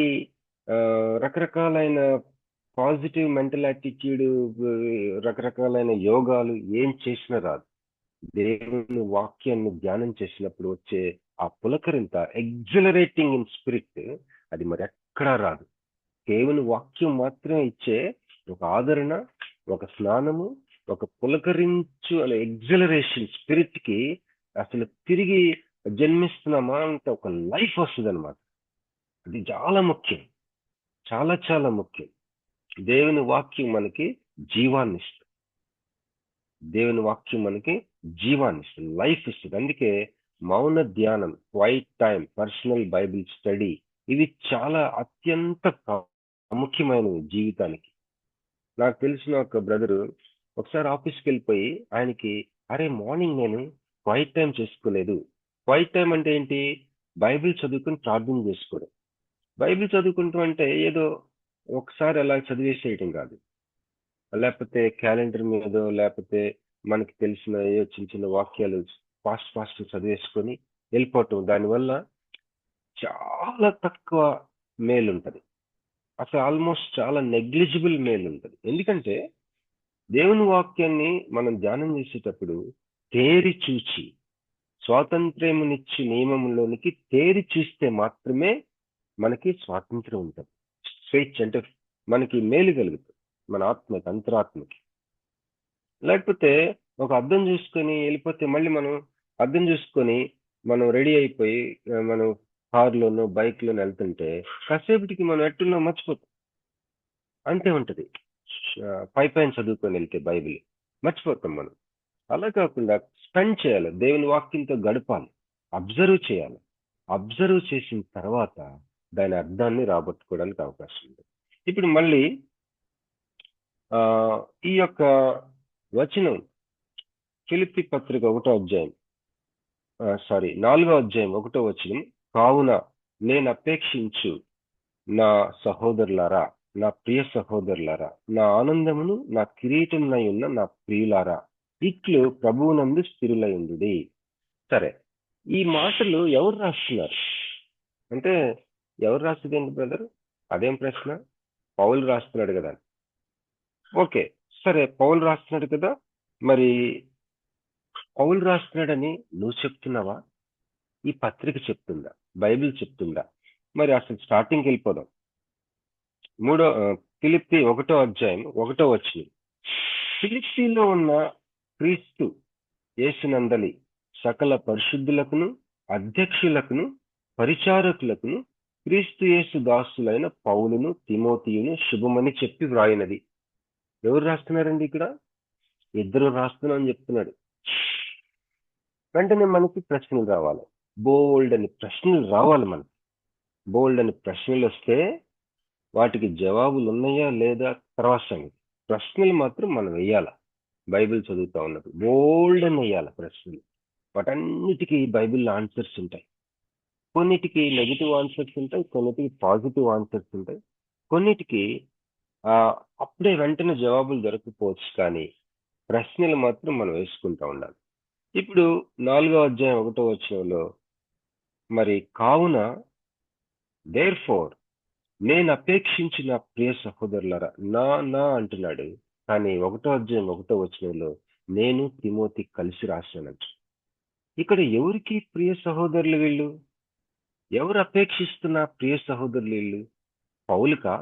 రకరకాలైన పాజిటివ్ మెంటల్ యాటిట్యూడ్, రకరకాలైన యోగాలు ఏం చేసినా రాదు. దేవుని వాక్యాన్ని ధ్యానం చేసినప్పుడు వచ్చే ఆ పులకరింత, ఎగ్జిలరేటింగ్ ఇన్ స్పిరిట్, అది మరి ఎక్కడా రాదు. దేవుని వాక్యం మాత్రమే ఇచ్చే ఒక ఆదరణ, ఒక స్నానము, ఒక పులకరించు అనే ఎగ్జలరేషన్ స్పిరిట్ కి అసలు తిరిగి జన్మిస్తున్నామా అంటే ఒక లైఫ్ వస్తుంది అనమాట. అది చాలా ముఖ్యం, చాలా చాలా ముఖ్యం. దేవుని వాక్యం మనకి జీవాన్ని ఇస్తుంది. దేవుని వాక్యం మనకి జీవాన్ని ఇస్తుంది, లైఫ్ ఇస్తుంది. అందుకే మౌన ధ్యానం, quiet time, personal Bible study ఇవి చాలా అత్యంత ప్రాముఖ్యమైనవి జీవితానికి. నాకు తెలిసిన ఒక బ్రదరు ఒకసారి ఆఫీస్కి వెళ్ళిపోయి ఆయనకి, అరే మార్నింగ్ నేను క్వైట్ టైం చేసుకోలేదు. క్వైట్ టైం అంటే ఏంటి? బైబిల్ చదువుకుని ప్రార్థన చేసుకోవడం. బైబిల్ చదువుకుంటాం అంటే ఏదో ఒకసారి అలా చదివేసేయటం కాదు, లేకపోతే క్యాలెండర్ మీద, లేకపోతే మనకి తెలిసిన ఏ చిన్న చిన్న వాక్యాలు ఫాస్ట్ చదివేసుకొని వెళ్ళిపోవటం. దానివల్ల చాలా తక్కువ మేలు ఉంటుంది, అసలు ఆల్మోస్ట్ చాలా నెగ్లిజిబుల్ మేలు ఉంటుంది. ఎందుకంటే దేవుని వాక్యాన్ని మనం ధ్యానం చేసేటప్పుడు తేరి చూచి, స్వాతంత్ర్యమునిచ్చి నియమంలోనికి తేరి చూస్తే మాత్రమే మనకి స్వాతంత్రం ఉంటుంది, స్వేచ్ఛ అంటే మనకి మేలు కలుగుతుంది మన ఆత్మకి, అంతరాత్మకి. లేకపోతే ఒక అద్దం చూసుకొని వెళ్ళిపోతే మళ్ళీ మనం అద్దం చూసుకొని మనం రెడీ అయిపోయి మనం కారులోనో బైక్లోనో వెళ్తుంటే కాసేపటికి మనం ఎట్టున్నా మర్చిపోతాం. అంతే ఉంటుంది. పైన చదువుకొని వెళ్తే బైబిల్ మర్చిపోతాం మనం. అలా కాకుండా స్పెండ్ చేయాలి, దేవుని వాక్యంతో గడపాలి, అబ్జర్వ్ చేయాలి. అబ్జర్వ్ చేసిన తర్వాత దాని అర్థాన్ని రాబట్టుకోవడానికి అవకాశం ఉంది. ఇప్పుడు మళ్ళీ ఈ యొక్క వచనం ఫిలిప్పీ పత్రిక 1వ అధ్యాయం 4వ అధ్యాయం 1వ వచనం, కావున నేను అపేక్షించు నా సహోదరులారా, నా ప్రియ సహోదరులారా, నా ఆనందమును నా కిరీటమునై ఉన్న నా ప్రియులారా, ఇట్లు ప్రభువునందు స్థిరులై ఉండుడి. సరే, ఈ మాటలు ఎవరు రాస్తున్నారు అంటే, ఎవరు రాస్తుంది ఏంటి బ్రదర్? అదేం ప్రశ్న? పౌలు రాస్తున్నాడు కదా. ఓకే, సరే, పౌలు రాస్తున్నాడు కదా, మరి పౌలు రాస్తున్నాడని నువ్వు చెప్తున్నావా? ఈ పత్రిక చెప్తుందా? బైబిల్ చెప్తుందా? మరి అసలు స్టార్టింగ్కి వెళ్ళిపోదాం. ఫిలిప్పీ 1వ అధ్యాయం 1వ వచనం, ఫిలిప్పీలో ఉన్న క్రీస్తు యేసునందలి సకల పరిశుద్ధులకును అధ్యక్షులకును పరిచారకులకును క్రీస్తు యేసు దాసులైన పౌలును తిమోతియును శుభమని చెప్పి వ్రాయినది. ఎవరు రాస్తున్నారండి ఇక్కడ? ఇద్దరు రాస్తున్నామని చెప్తున్నాడు. వెంటనే మనకి ప్రశ్నలు రావాలి, బోల్డ్ అని ప్రశ్నలు రావాలి. మనకి బోల్డ్ అని ప్రశ్నలు వస్తే వాటికి జవాబులు ఉన్నాయా లేదా తర్వాత సంగతి. ప్రశ్నలు మాత్రం మనం వేయాలి. బైబిల్ చదువుతా ఉన్నప్పుడు బోల్డ్ అని వేయాలి ప్రశ్నలు. వాటన్నిటికీ బైబిల్లో ఆన్సర్స్ ఉంటాయి. కొన్నిటికి నెగిటివ్ ఆన్సర్స్ ఉంటాయి, కొన్నిటికి పాజిటివ్ ఆన్సర్స్ ఉంటాయి, కొన్నిటికి అప్పుడే వెంటనే జవాబులు దొరకపోవచ్చు, కానీ ప్రశ్నలు మాత్రం మనం వేసుకుంటా ఉండాలి. ఇప్పుడు 4వ అధ్యాయం 1వ వచనంలో, మరి కావున దేర్ఫోర్ నేను అపేక్షించిన ప్రియ సహోదరులారా, నా అంటున్నాడు, కానీ 1వ అధ్యాయం 1వ వచనంలో నేను తిమోతి కలిసి రాశానంట. ఇక్కడ ఎవరికి ప్రియ సహోదరులు వీళ్ళు? ఎవరు అపేక్షిస్తున్న ప్రియ సహోదరులు వీళ్ళు? పౌలుకా?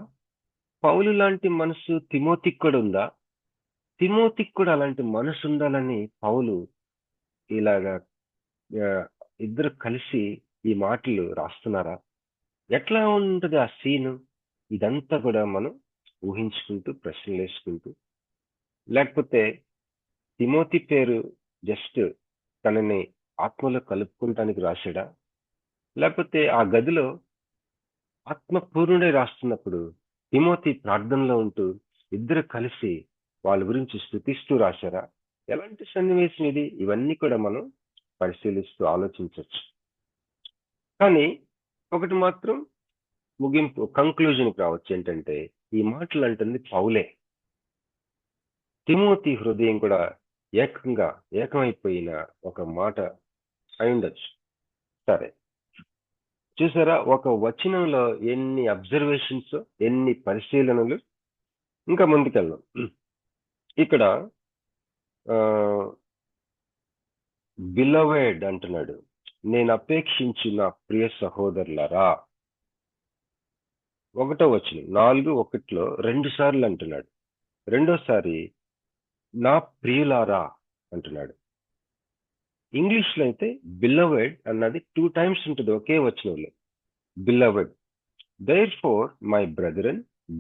పౌలు లాంటి మనసు తిమోతికి కూడా ఉందా? తిమోతికి కూడా అలాంటి మనసు ఉండాలని పౌలు ఇలాగా ఇద్దరు కలిసి ఈ మాటలు రాస్తున్నారా? ఎట్లా ఉంటుంది ఆ సీను? ఇదంతా కూడా మనం ఊహించుకుంటూ ప్రశ్నలు వేసుకుంటూ, లేకపోతే తిమోతి పేరు జస్ట్ తనని ఆత్మలో కలుపుకుంటానికి రాశాడా? లేకపోతే ఆ గదిలో ఆత్మపూర్ణుడే రాస్తున్నప్పుడు తిమోతి ప్రార్థనలో ఉంటూ ఇద్దరు కలిసి వాళ్ళ గురించి స్తుతిస్తూ రాశారా? ఎలాంటి సన్నివేశం ఇది? ఇవన్నీ కూడా మనం పరిశీలిస్తూ ఆలోచించవచ్చు. కానీ ఒకటి మాత్రం ముగింపు కంక్లూజన్కి రావచ్చు, ఏంటంటే ఈ మాటలు అంటుంది పౌలే. తిమోతి హృదయం కూడా ఏకమైపోయిన ఒక మాట అయి ఉండొచ్చు. సరే, చూసారా ఒక వచనంలో ఎన్ని అబ్జర్వేషన్స్, ఎన్ని పరిశీలనలు. ఇంకా ముందుకెళ్దాం. ఇక్కడ బిలవెడ్ అంటున్నాడు, నేను అపేక్షించిన ప్రియ సహోదరులారా. 1వ వచనం 4:1 2 సార్లు అంటున్నాడు. రెండోసారి నా ప్రియులారా అంటున్నాడు. ఇంగ్లీష్ లో అయితే బిలవెడ్ అన్నది 2 times ఉంటుంది ఒకే వచనంలో. Beloved, therefore my brethren,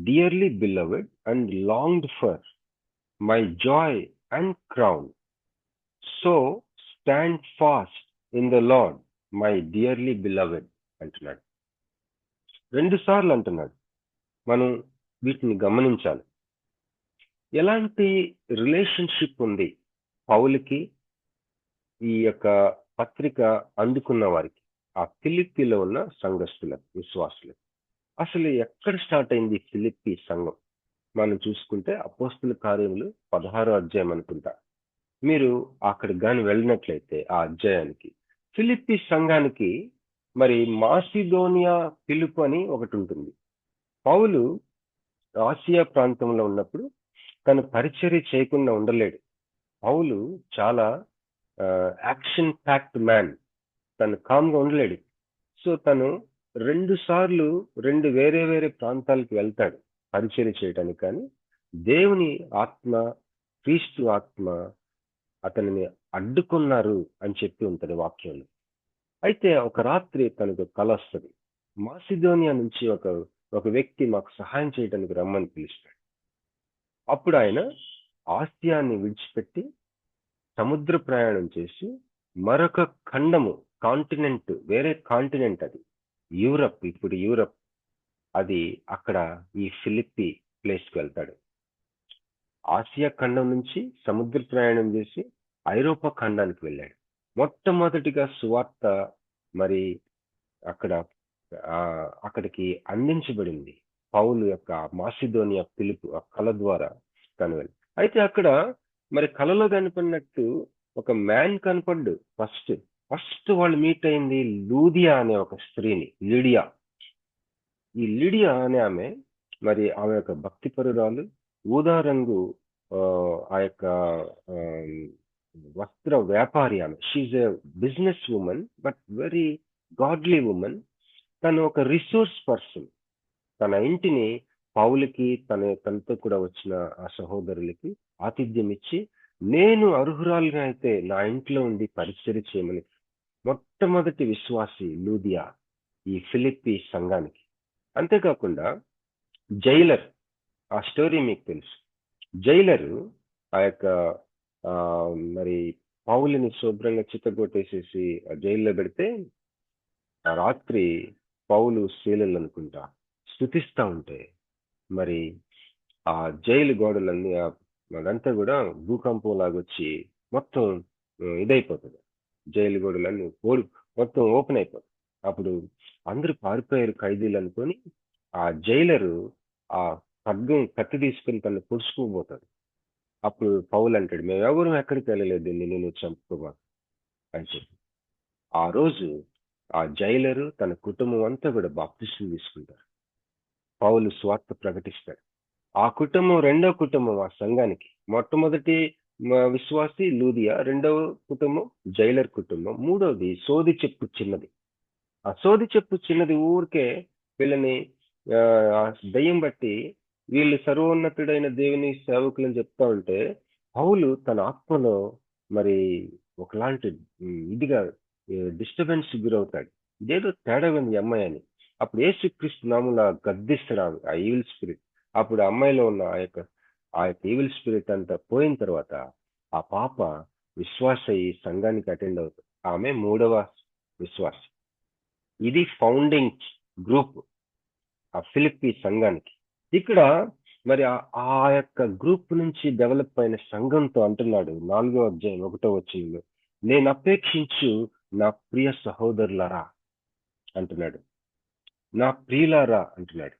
dearly beloved and longed for, my joy and crown, so stand fast in the Lord, my dearly beloved అంటున్నాడు. 2 సార్లు అంటున్నాడు. మనం వీటిని గమనించాలి. ఎలాంటి రిలేషన్షిప్ ఉంది పౌలుకి ఈ యొక్క పత్రిక అందుకున్న వారికి, ఆ ఫిలిప్పీలో ఉన్న సంఘస్థులకు, విశ్వాసులకు? అసలు ఎక్కడ స్టార్ట్ అయింది ఫిలిప్పీ సంఘం? మనం చూసుకుంటే అపోస్తుల కార్యములు 16వ అధ్యాయం అనుకుంటా. మీరు అక్కడికి కానీ వెళ్ళినట్లయితే ఆ అధ్యాయానికి, ఫిలిప్పీ సంఘానికి మరి మాసిదోనియా పిలుపు అని ఒకటి ఉంటుంది. పౌలు ఆసియా ప్రాంతంలో ఉన్నప్పుడు తను పరిచర్య చేయకుండా ఉండలేడు. పౌలు చాలా యాక్షన్ ప్యాక్డ్ మ్యాన్, తను కామ్గా ఉండలేడు. సో తను 2 సార్లు 2 వేరే వేరే ప్రాంతాలకు వెళ్తాడు పరిచర్య చేయడానికి. కానీ దేవుని ఆత్మ, క్రీస్తు ఆత్మ అతనిని అడ్డుకున్నారు అని చెప్పి ఉంటుంది వాక్యంలో. అయితే ఒక రాత్రి తనకు కల వస్తుంది. మాసిదోనియా నుంచి ఒక వ్యక్తి మాకు సహాయం చేయడానికి రమ్మని పిలుస్తాడు. అప్పుడు ఆయన ఆసియాని విడిచిపెట్టి సముద్ర ప్రయాణం చేసి మరొక ఖండము, కాంటినెంట్, వేరే కాంటినెంట్, అది యూరప్, ఇప్పుడు యూరప్, అది అక్కడ ఈ ఫిలిప్పీ ప్లేస్కి వెళ్తాడు. ఆసియా ఖండం నుంచి సముద్ర ప్రయాణం చేసి ఐరోపా ఖండానికి వెళ్ళాడు. మొట్టమొదటిగా సువార్త మరి అక్కడికి అందించబడింది పౌలు యొక్క మాసిదోనియా పిలుపు, ఆ కళ ద్వారా తను వెళ్ళి. అయితే అక్కడ మరి కళలో కనపడినట్టు ఒక మ్యాన్ కనపడ్డు. ఫస్ట్ వాళ్ళు మీట్ అయింది లూదియా అనే ఒక స్త్రీని, లిడియా. ఈ లిడియా అనే ఆమె మరి ఆమె యొక్క భక్తిపరురాలు, ఊదా రంగు ఆ యొక్క వస్త్ర వ్యాపారి ఆమె. She's a business woman, but very godly woman. తను ఒక రిసోర్స్ పర్సన్. తన ఇంటిని పౌలుకి, తనతో కూడా వచ్చిన ఆ సహోదరులకి ఆతిథ్యం ఇచ్చి, నేను అర్హురాలుగా అయితే నా ఇంట్లో ఉండి పరిచర్య చేయమని మొట్టమొదటి విశ్వాసి లూదియా ఈ ఫిలిప్పీ సంఘానికి. అంతేకాకుండా జైలర్, ఆ స్టోరీ మీకు తెలుసు. జైలరు ఆ యొక్క మరి పౌలుని శుభ్రంగా చిత్తగొట్టేసేసి ఆ జైల్లో పెడితే, ఆ రాత్రి పౌలు శీలలు అనుకుంటా స్తుతిస్తా ఉంటే మరి ఆ జైలు గోడలన్నీ అదంతా కూడా భూకంపం లాగొచ్చి మొత్తం ఇదైపోతుంది. జైలు గోడలన్నీ మొత్తం ఓపెన్ అయిపోతుంది. అప్పుడు అందరూ పారిపోయారు ఖైదీలు అనుకొని ఆ జైలరు ఆ కత్తి తీసుకుని తను పొడుచుకోబోతాడు. అప్పుడు పౌలు అంటాడు, మేమెవరూ ఎక్కడికి వెళ్ళలేదు, నేను చంపుకోబా అని చెప్పి. ఆ రోజు ఆ జైలరు తన కుటుంబం అంతా కూడా బాప్తిస్మం తీసుకుంటారు. పౌలు స్వార్థ ప్రకటిస్తాడు. ఆ కుటుంబం రెండో కుటుంబం ఆ సంఘానికి. మొట్టమొదటి విశ్వాసి లూదియా, రెండవ కుటుంబం జైలర్ కుటుంబం, మూడవది సోది చెప్పు చిన్నది. ఆ సోది చెప్పు చిన్నది ఊరికే వీళ్ళని దయ్యం బట్టి వీళ్ళు సర్వోన్నతుడైన దేవుని సేవకులని చెప్తా ఉంటే పౌలు తన ఆత్మలో మరి ఒకలాంటి ఇదిగా డిస్టర్బెన్స్ గురవుతాడు. ఇదేదో తేడా ఉంది అమ్మాయి అని. అప్పుడు యేసుక్రీస్తు నామమున గద్దిస్తాడు ఆ ఈవిల్ స్పిరిట్. అప్పుడు అమ్మాయిలో ఉన్న ఆ యొక్క ఈవిల్ స్పిరిట్ అంతా పోయిన తర్వాత ఆ పాప విశ్వాస ఈ సంఘానికి అటెండ్ అవుతుంది. ఆమె 3వ విశ్వాస. ఇది ఫౌండింగ్ గ్రూప్ ఆ ఫిలిప్పీ సంఘానికి. ఇక్కడ మరి ఆ యొక్క గ్రూప్ నుంచి డెవలప్ అయిన సంఘంతో అంటున్నాడు 4వ అధ్యాయం 1వ వచనంలో, నేను అపేక్షించు నా ప్రియ సహోదరులారా అంటున్నాడు, నా ప్రియులారా అంటున్నాడు.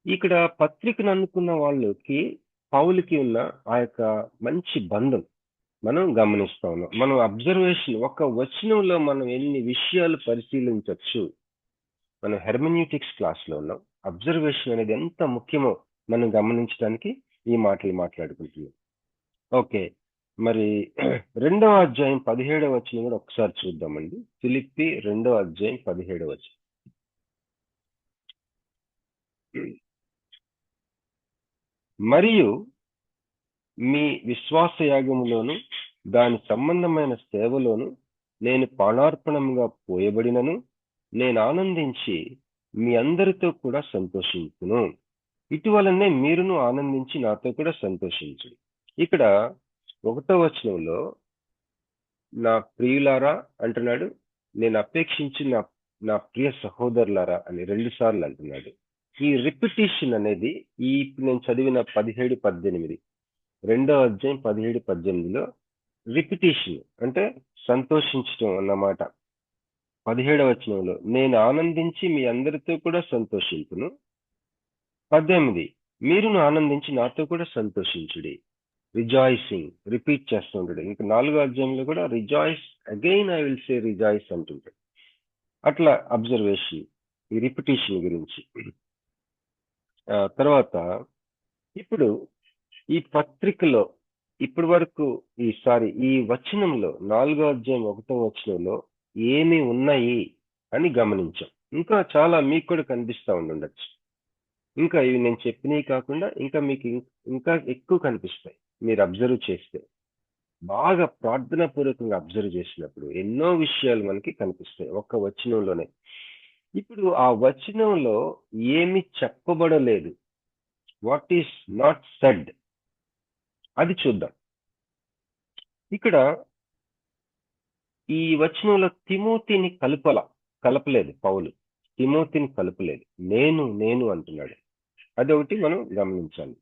ఇక్కడ పత్రికను అందుకున్న వాళ్ళకి పౌలుకి ఉన్న ఆ యొక్క మంచి బంధం మనం గమనిస్తా ఉన్నాం. మనం అబ్జర్వేషన్, ఒక వచనంలో మనం ఎన్ని విషయాలు పరిశీలించవచ్చు. మనం హెర్మెన్యూటిక్స్ క్లాస్లో ఉన్నాం. అబ్జర్వేషన్ అనేది ఎంత ముఖ్యమో మనం గమనించడానికి ఈ మాటలు మాట్లాడుకుంటున్నాం. ఓకే, మరి 2వ అధ్యాయం 17వ వచనం కూడా ఒకసారి చూద్దామండి. ఫిలిప్పీ 2వ అధ్యాయం 17వ వచనం. మరియు మీ విశ్వాస యాగములోను దాని సంబంధమైన సేవలోను నేను ప్రాణార్పణంగా పోయబడినను నేను ఆనందించి మీ అందరితో కూడా సంతోషించును. ఇటువలనే మీరును ఆనందించి నాతో కూడా సంతోషించు. ఇక్కడ 1వ వచనంలో నా ప్రియులారా అంటున్నాడు, నేను అపేక్షించి నా ప్రియ సహోదరులారా అని 2 సార్లు అంటున్నాడు. ఈ రిపిటేషన్ అనేది ఇప్పుడు నేను చదివిన 17-18 2వ అధ్యాయం 17-18లో రిపిటేషన్ అంటే సంతోషించడం అన్నమాట. 17వ వచనంలో నేను ఆనందించి మీ అందరితో కూడా సంతోషించును. 18 మీరును ఆనందించి నాతో కూడా సంతోషించుడి. రిజాయిసింగ్ రిపీట్ చేస్తూ ఉంటాడు. ఇంకా 4వ అధ్యాయంలో కూడా rejoice again I will say rejoice అంటుంటాడు. అట్లా అబ్జర్వేషన్ ఈ రిపిటేషన్ గురించి. తర్వాత ఇప్పుడు ఈ పత్రికలో ఇప్పటి వరకు ఈ వచనంలో 4వ అధ్యాయం 1వ వచనంలో ఏమి ఉన్నాయి అని గమనించాం. ఇంకా చాలా మీకు కూడా కనిపిస్తూ ఉండొచ్చు. ఇంకా ఇవి నేను చెప్పినవి కాకుండా ఇంకా మీకు ఇంకా ఎక్కువ కనిపిస్తాయి మీరు అబ్జర్వ్ చేస్తే. బాగా ప్రార్థనా పూర్వకంగా అబ్జర్వ్ చేసినప్పుడు ఎన్నో విషయాలు మనకి కనిపిస్తాయి ఒక్క వచనంలోనే. ఇప్పుడు ఆ వచనంలో ఏమి చెప్పబడలేదు, వాట్ ఈస్ నాట్ సెడ్, అది చూద్దాం. ఇక్కడ ఈ వచనంలో తిమోతిని కలపలేదు పౌలు. తిమోతిని కలపలేదు, నేను అంటున్నాడు. అదొకటి మనం గమనించాలి.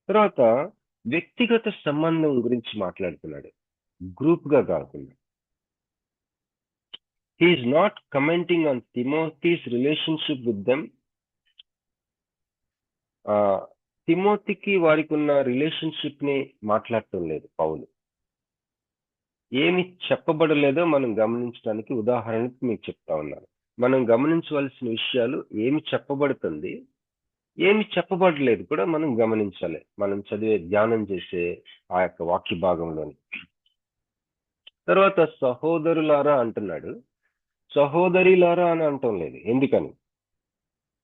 తర్వాత వ్యక్తిగత సంబంధం గురించి మాట్లాడుతున్నాడు, గ్రూప్ గా కాకుండా. He is not commenting on Timothy's relationship with them. తిమోతికి వారికి ఉన్న రిలేషన్షిప్ ని మాట్లాడటం లేదు పౌలు. ఏమి చెప్పబడలేదో మనం గమనించడానికి ఉదాహరణకి మీకు చెప్తా ఉన్నాను. మనం గమనించవలసిన విషయాలు ఏమి చెప్పబడుతుంది, ఏమి చెప్పబడలేదు కూడా మనం గమనించాలి మనం చదివే ధ్యానం చేసే ఆ యొక్క వాక్య భాగంలోని. తర్వాత సహోదరులారా అంటున్నాడు, సహోదరిలారా అని అంటం లేదు. ఎందుకని?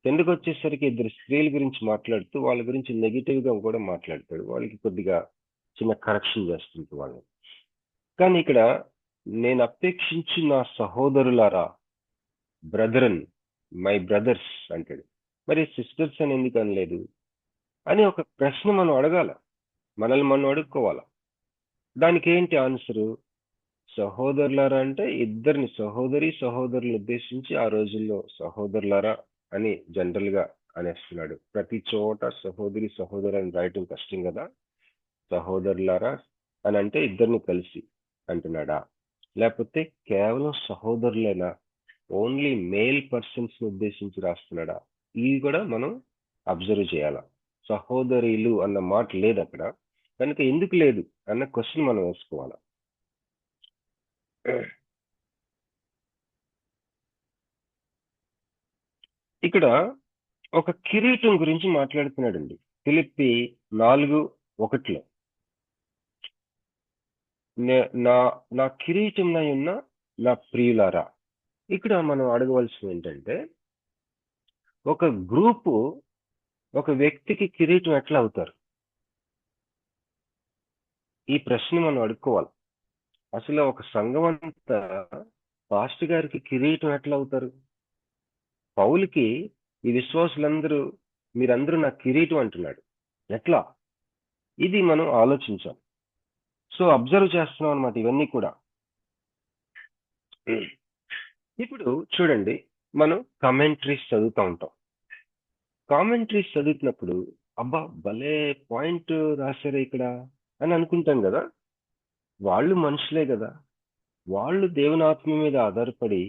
కిందకు వచ్చేసరికి 2 స్త్రీల గురించి మాట్లాడుతూ వాళ్ళ గురించి నెగిటివ్ గా కూడా మాట్లాడతాడు. వాళ్ళకి కొద్దిగా చిన్న కరెక్షన్ చేస్తుంది వాళ్ళని. కానీ ఇక్కడ నేను అపేక్షించి నా సహోదరులారా, బ్రదరన్, మై బ్రదర్స్ అంటాడు. మరి సిస్టర్స్ అని ఎందుకు అనలేదు అని ఒక ప్రశ్న మనం అడగాల, మనల్ని మనం అడుక్కోవాలా. దానికి ఏంటి ఆన్సరు? సహోదరులారా అంటే ఇద్దరిని సహోదరులను ఉద్దేశించి ఆ రోజుల్లో సహోదరులారా అని జనరల్ గా అనేస్తున్నాడు. ప్రతి చోట సహోదరు అని రాయటం కష్టం కదా. సహోదరులారా అని అంటే ఇద్దరిని కలిసి అంటున్నాడా, లేకపోతే కేవలం సహోదరులైనా ఓన్లీ మేల్ పర్సన్స్ ని ఉద్దేశించి రాస్తున్నాడా? ఇవి కూడా మనం అబ్జర్వ్ చేయాల. సహోదరులు అన్న మాట లేదు అక్కడ, కనుక ఎందుకు లేదు అన్న క్వశ్చన్ మనం వేసుకోవాలి. ఇక్కడ ఒక కిరీటం గురించి మాట్లాడుతున్నాడండి. ఫిలిప్పి 4:1 నా కిరీటంనై ఉన్న నా ప్రియులారా. ఇక్కడ మనం అడగవలసింది ఏంటంటే, ఒక గ్రూపు ఒక వ్యక్తికి కిరీటం ఎట్లా అవుతారు? ఈ ప్రశ్న మనం అడుక్కోవాలి. అసలు ఒక సంఘం అంతా పాస్టర్ గారికి కిరీటం ఎట్లా అవుతారు? పౌలుకి ఈ విశ్వాసులందరూ మీరందరూ నా కిరీటం అంటున్నాడు. ఎట్లా? ఇది మనం ఆలోచించాలి. సో అబ్జర్వ్ చేస్తున్నాం అనమాట ఇవన్నీ కూడా. ఇప్పుడు చూడండి, మనం కామెంటరీస్ చదువుతూ ఉంటాం. కామెంటరీస్ చదువుతున్నప్పుడు అబ్బా భలే పాయింట్ రాశారు ఇక్కడ అని అనుకుంటాం కదా. వాళ్ళు మనుషులే కదా, వాళ్ళు దేవుని ఆత్మ మీద ఆధారపడి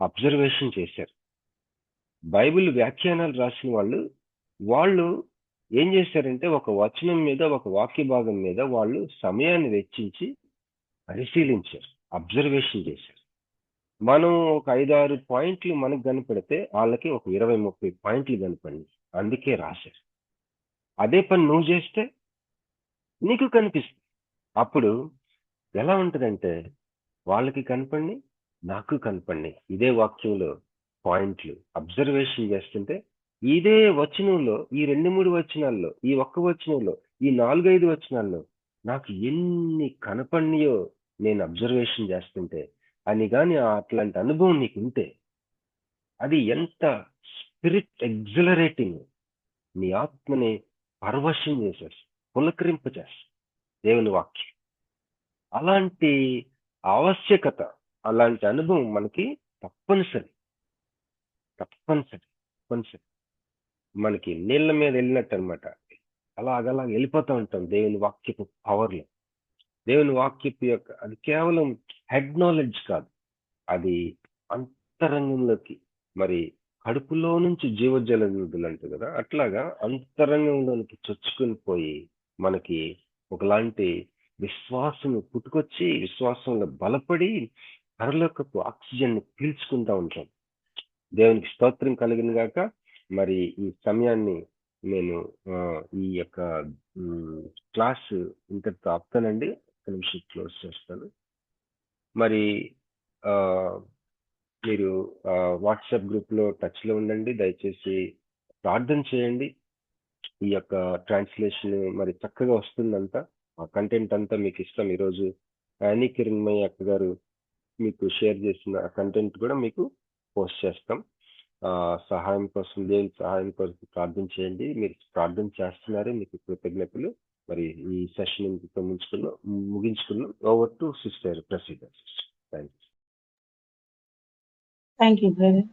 అబ్జర్వేషన్ చేశారు. బైబిల్ వ్యాఖ్యానాలు రాసిన వాళ్ళు ఏం చేశారంటే ఒక వచనం మీద, ఒక వాక్య భాగం మీద వాళ్ళు సమయాన్ని వెచ్చించి పరిశీలించారు, అబ్జర్వేషన్ చేశారు. మనం ఒక 5-6 పాయింట్లు మనకు కనపడితే వాళ్ళకి ఒక 20-30 పాయింట్లు కనపడింది, అందుకే రాశారు. అదే పని నువ్వు చేస్తే నీకు కనిపిస్తుంది. అప్పుడు ఎలా ఉంటుందంటే, వాళ్ళకి కనపడి నాకు కనపడి ఇదే వాక్యంలో పాయింట్లు అబ్జర్వేషన్ చేస్తుంటే ఇదే వచనంలో ఈ 2-3 వచనాల్లో, ఈ ఒక్క వచనంలో, ఈ 4-5 వచనాల్లో నాకు ఎన్ని కనపడినాయో నేను అబ్జర్వేషన్ చేస్తుంటే అని కానీ అట్లాంటి అనుభవం నీకు ఉంటే అది ఎంత స్పిరిట్ ఎగ్జిలరేటింగ్, నీ ఆత్మని పరవశం చేసేసి పులకరింపచేస్తుంది దేవుని వాక్యం. అలాంటి ఆవశ్యకత, అలాంటి అనుభవం మనకి తప్పనిసరి. మనకి నీళ్ళ మీద వెళ్ళినట్టు అనమాట. అలాగలా వెళ్ళిపోతూ ఉంటాం దేవుని వాక్యపు పవర్లో. దేవుని వాక్యపు యొక్క అది కేవలం హెడ్ నాలెడ్జ్ కాదు, అది అంతరంగంలోకి, మరి కడుపులో నుంచి జీవజల నిధులు అంటారు కదా, అట్లాగా అంతరంగంలోనికి చొచ్చుకుని పోయి మనకి ఒకలాంటి విశ్వాసం పుట్టుకొచ్చి విశ్వాసంలో బలపడి పరలోకపు ఆక్సిజన్ పీల్చుకుంటా ఉంటాం. దేవునికి స్తోత్రం కలిగిన గాక. మరి ఈ సమయాన్ని నేను ఈ యొక్క క్లాస్ ఇంతటితో ఆపుతానండి. ఒక నిమిషం క్లోజ్ చేస్తాను. మరి మీరు వాట్సాప్ గ్రూప్లో టచ్లో ఉండండి. దయచేసి ప్రార్థన చేయండి. ఈ యొక్క ట్రాన్స్లేషన్ మరి చక్కగా వస్తుందంతా, ఆ కంటెంట్ అంతా మీకు ఇష్టం. ఈరోజు యానీ కిరణ్మయ్య అక్క గారు మీకు షేర్ చేసిన కంటెంట్ కూడా మీకు పోస్ట్ చేస్తాం. సహాయం కోసం, దేవుని సహాయం కోసం ప్రార్థన చేయండి. మీరు ప్రార్థన చేస్తున్నారు, మీకు కృతజ్ఞతలు. మరి ఈ సెషన్ ముగించుకున్నాం. Over to sister Praseeda. Thank you brother.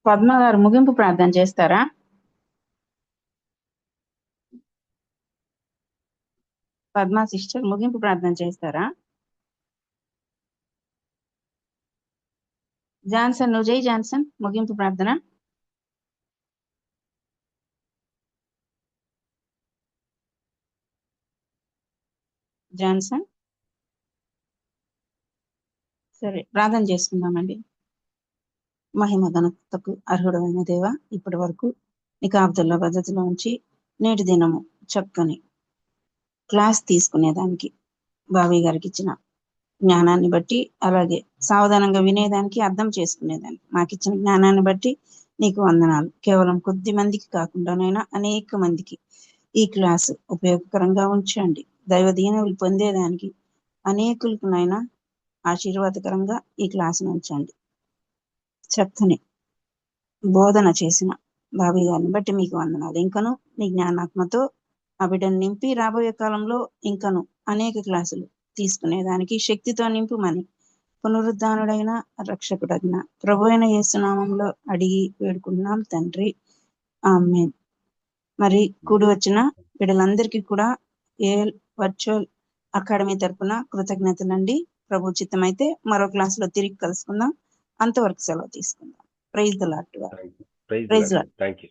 Padma garu ముగింపు ప్రార్థన చేస్తారా? పద్మ సిస్టర్ ముగింపు ప్రార్థన చేస్తారా? జాన్సన్, నువ్వు చేయి జాన్సన్ ముగింపు ప్రార్థన. జాన్సన్ సరే, ప్రార్థన చేసుకుందామండి. మహిమ ఘనతకు అర్హుడమైన దేవ, ఇప్పటి వరకు నీ కాపుదల పద్ధతిలో ఉంచి నేటి దినము చక్కని క్లాస్ తీసుకునేదానికి బావి గారికి ఇచ్చిన జ్ఞానాన్ని బట్టి, అలాగే సావధానంగా వినేదానికి, అర్థం చేసుకునేదానికి మాకు ఇచ్చిన జ్ఞానాన్ని బట్టి నీకు వందనాలు. కేవలం కొద్ది మందికి కాకుండానైనా అనేక మందికి ఈ క్లాసు ఉపయోగకరంగా ఉంచండి. దైవ దీవెనలు పొందేదానికి అనేకులకునైనా ఆశీర్వాదకరంగా ఈ క్లాసును ఉంచండి. చక్కని బోధన చేసిన బాబీ గారిని బట్టి మీకు వందనాలు. ఇంకను మీ జ్ఞానాత్మతో ఆ బిడ్డను నింపి రాబోయే కాలంలో ఇంకను అనేక క్లాసులు తీసుకునేదానికి శక్తితో నింపుమని పునరుద్ధానుడైన రక్షకుడైన ప్రభువైన యేసునామంలో అడిగి వేడుకుంటున్నాం తండ్రి, ఆమేన్. మరి కూడి వచ్చిన బిడ్డలందరికీ కూడా ఏ వర్చువల్ అకాడమీ తరపున కృతజ్ఞతలండి. ప్రభు చిత్తమైతే మరో క్లాసులో తిరిగి కలుసుకుందాం. అంతవరకు సెలవు తీసుకుందాం. Praise the Lord. Thank you.